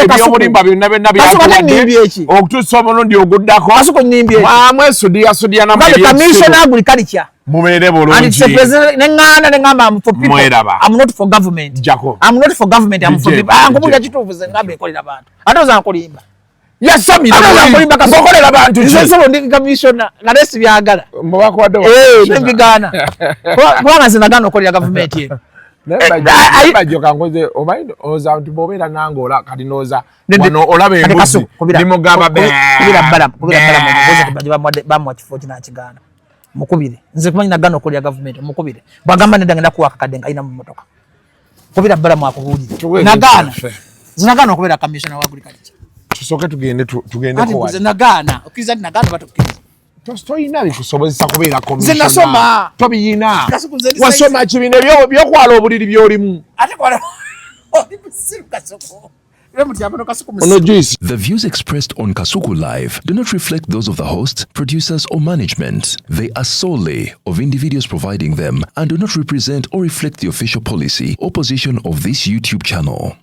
Ebyobulimba byonna byakuwadde. Okutuusa omulundi oguddako.
Kasuku nnyimbi ekyo.
Mwamwe sudiya na
mwebyo. Commissioner agriculture.
Mubeere bulungi.
And it's a president nengamba I'm for people.
Mweraba.
I'm not for government.
Jako.
I'm not for government, I'm for people. Nkubulira kituufu ze ngambe ekolera abantu. Ate oza nkulimba.
Yasamira
nkulimba kasokolera abantu.
Nze
ndi commissioner nga lesi byagala.
Mbakwadde wa.
Nembigana. Kubanga nze nagana okolera government yetu.
Bajoka ngoze omayindo oza nti bobeera nangola kati noza wano olaba embuzi nimugamba
kubira bbala ngoze bamwa kifo kinakigana. Mukubire nze kumanyi nagano okolera government mukubire bwagamba nedagenda kuwaka kadenga ina mu motoka kubira bbala mwakubulire nagana zinagana okubera commissioner wa agriculture
tusoke tugende ko
wali nagana okiriza nagana batukiriza
toyina bikusobozesa kubeera commissioner
nze nasoma
tobiyina wasoma kibine byokwala obuliri byolimu
ate kwala Kasuku.
The views expressed on Kasuku Live do not reflect those of the host, producers, or management. They are solely of individuals providing them and do not represent or reflect the official policy or position of this YouTube channel.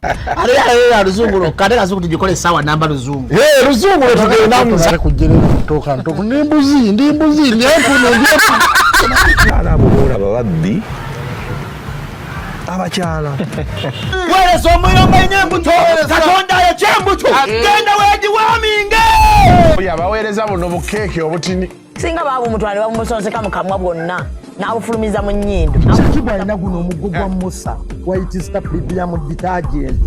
Abakyala weereza omuyomba enyembuto Katonda yekyembuto genda wegiwaaminge
yabaweereza buno bukeeke obutini
singa baabumutwale bamusonseka mu kamwa bwonna n'abufulumiza mu nnyindo
Shakibu alina guno omuggo gwa Musa White Star Premium Detergent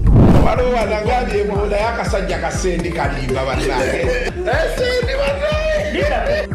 waliwo wanagambye embuula y'akasajja kasendi kalimba bannange esendi bannange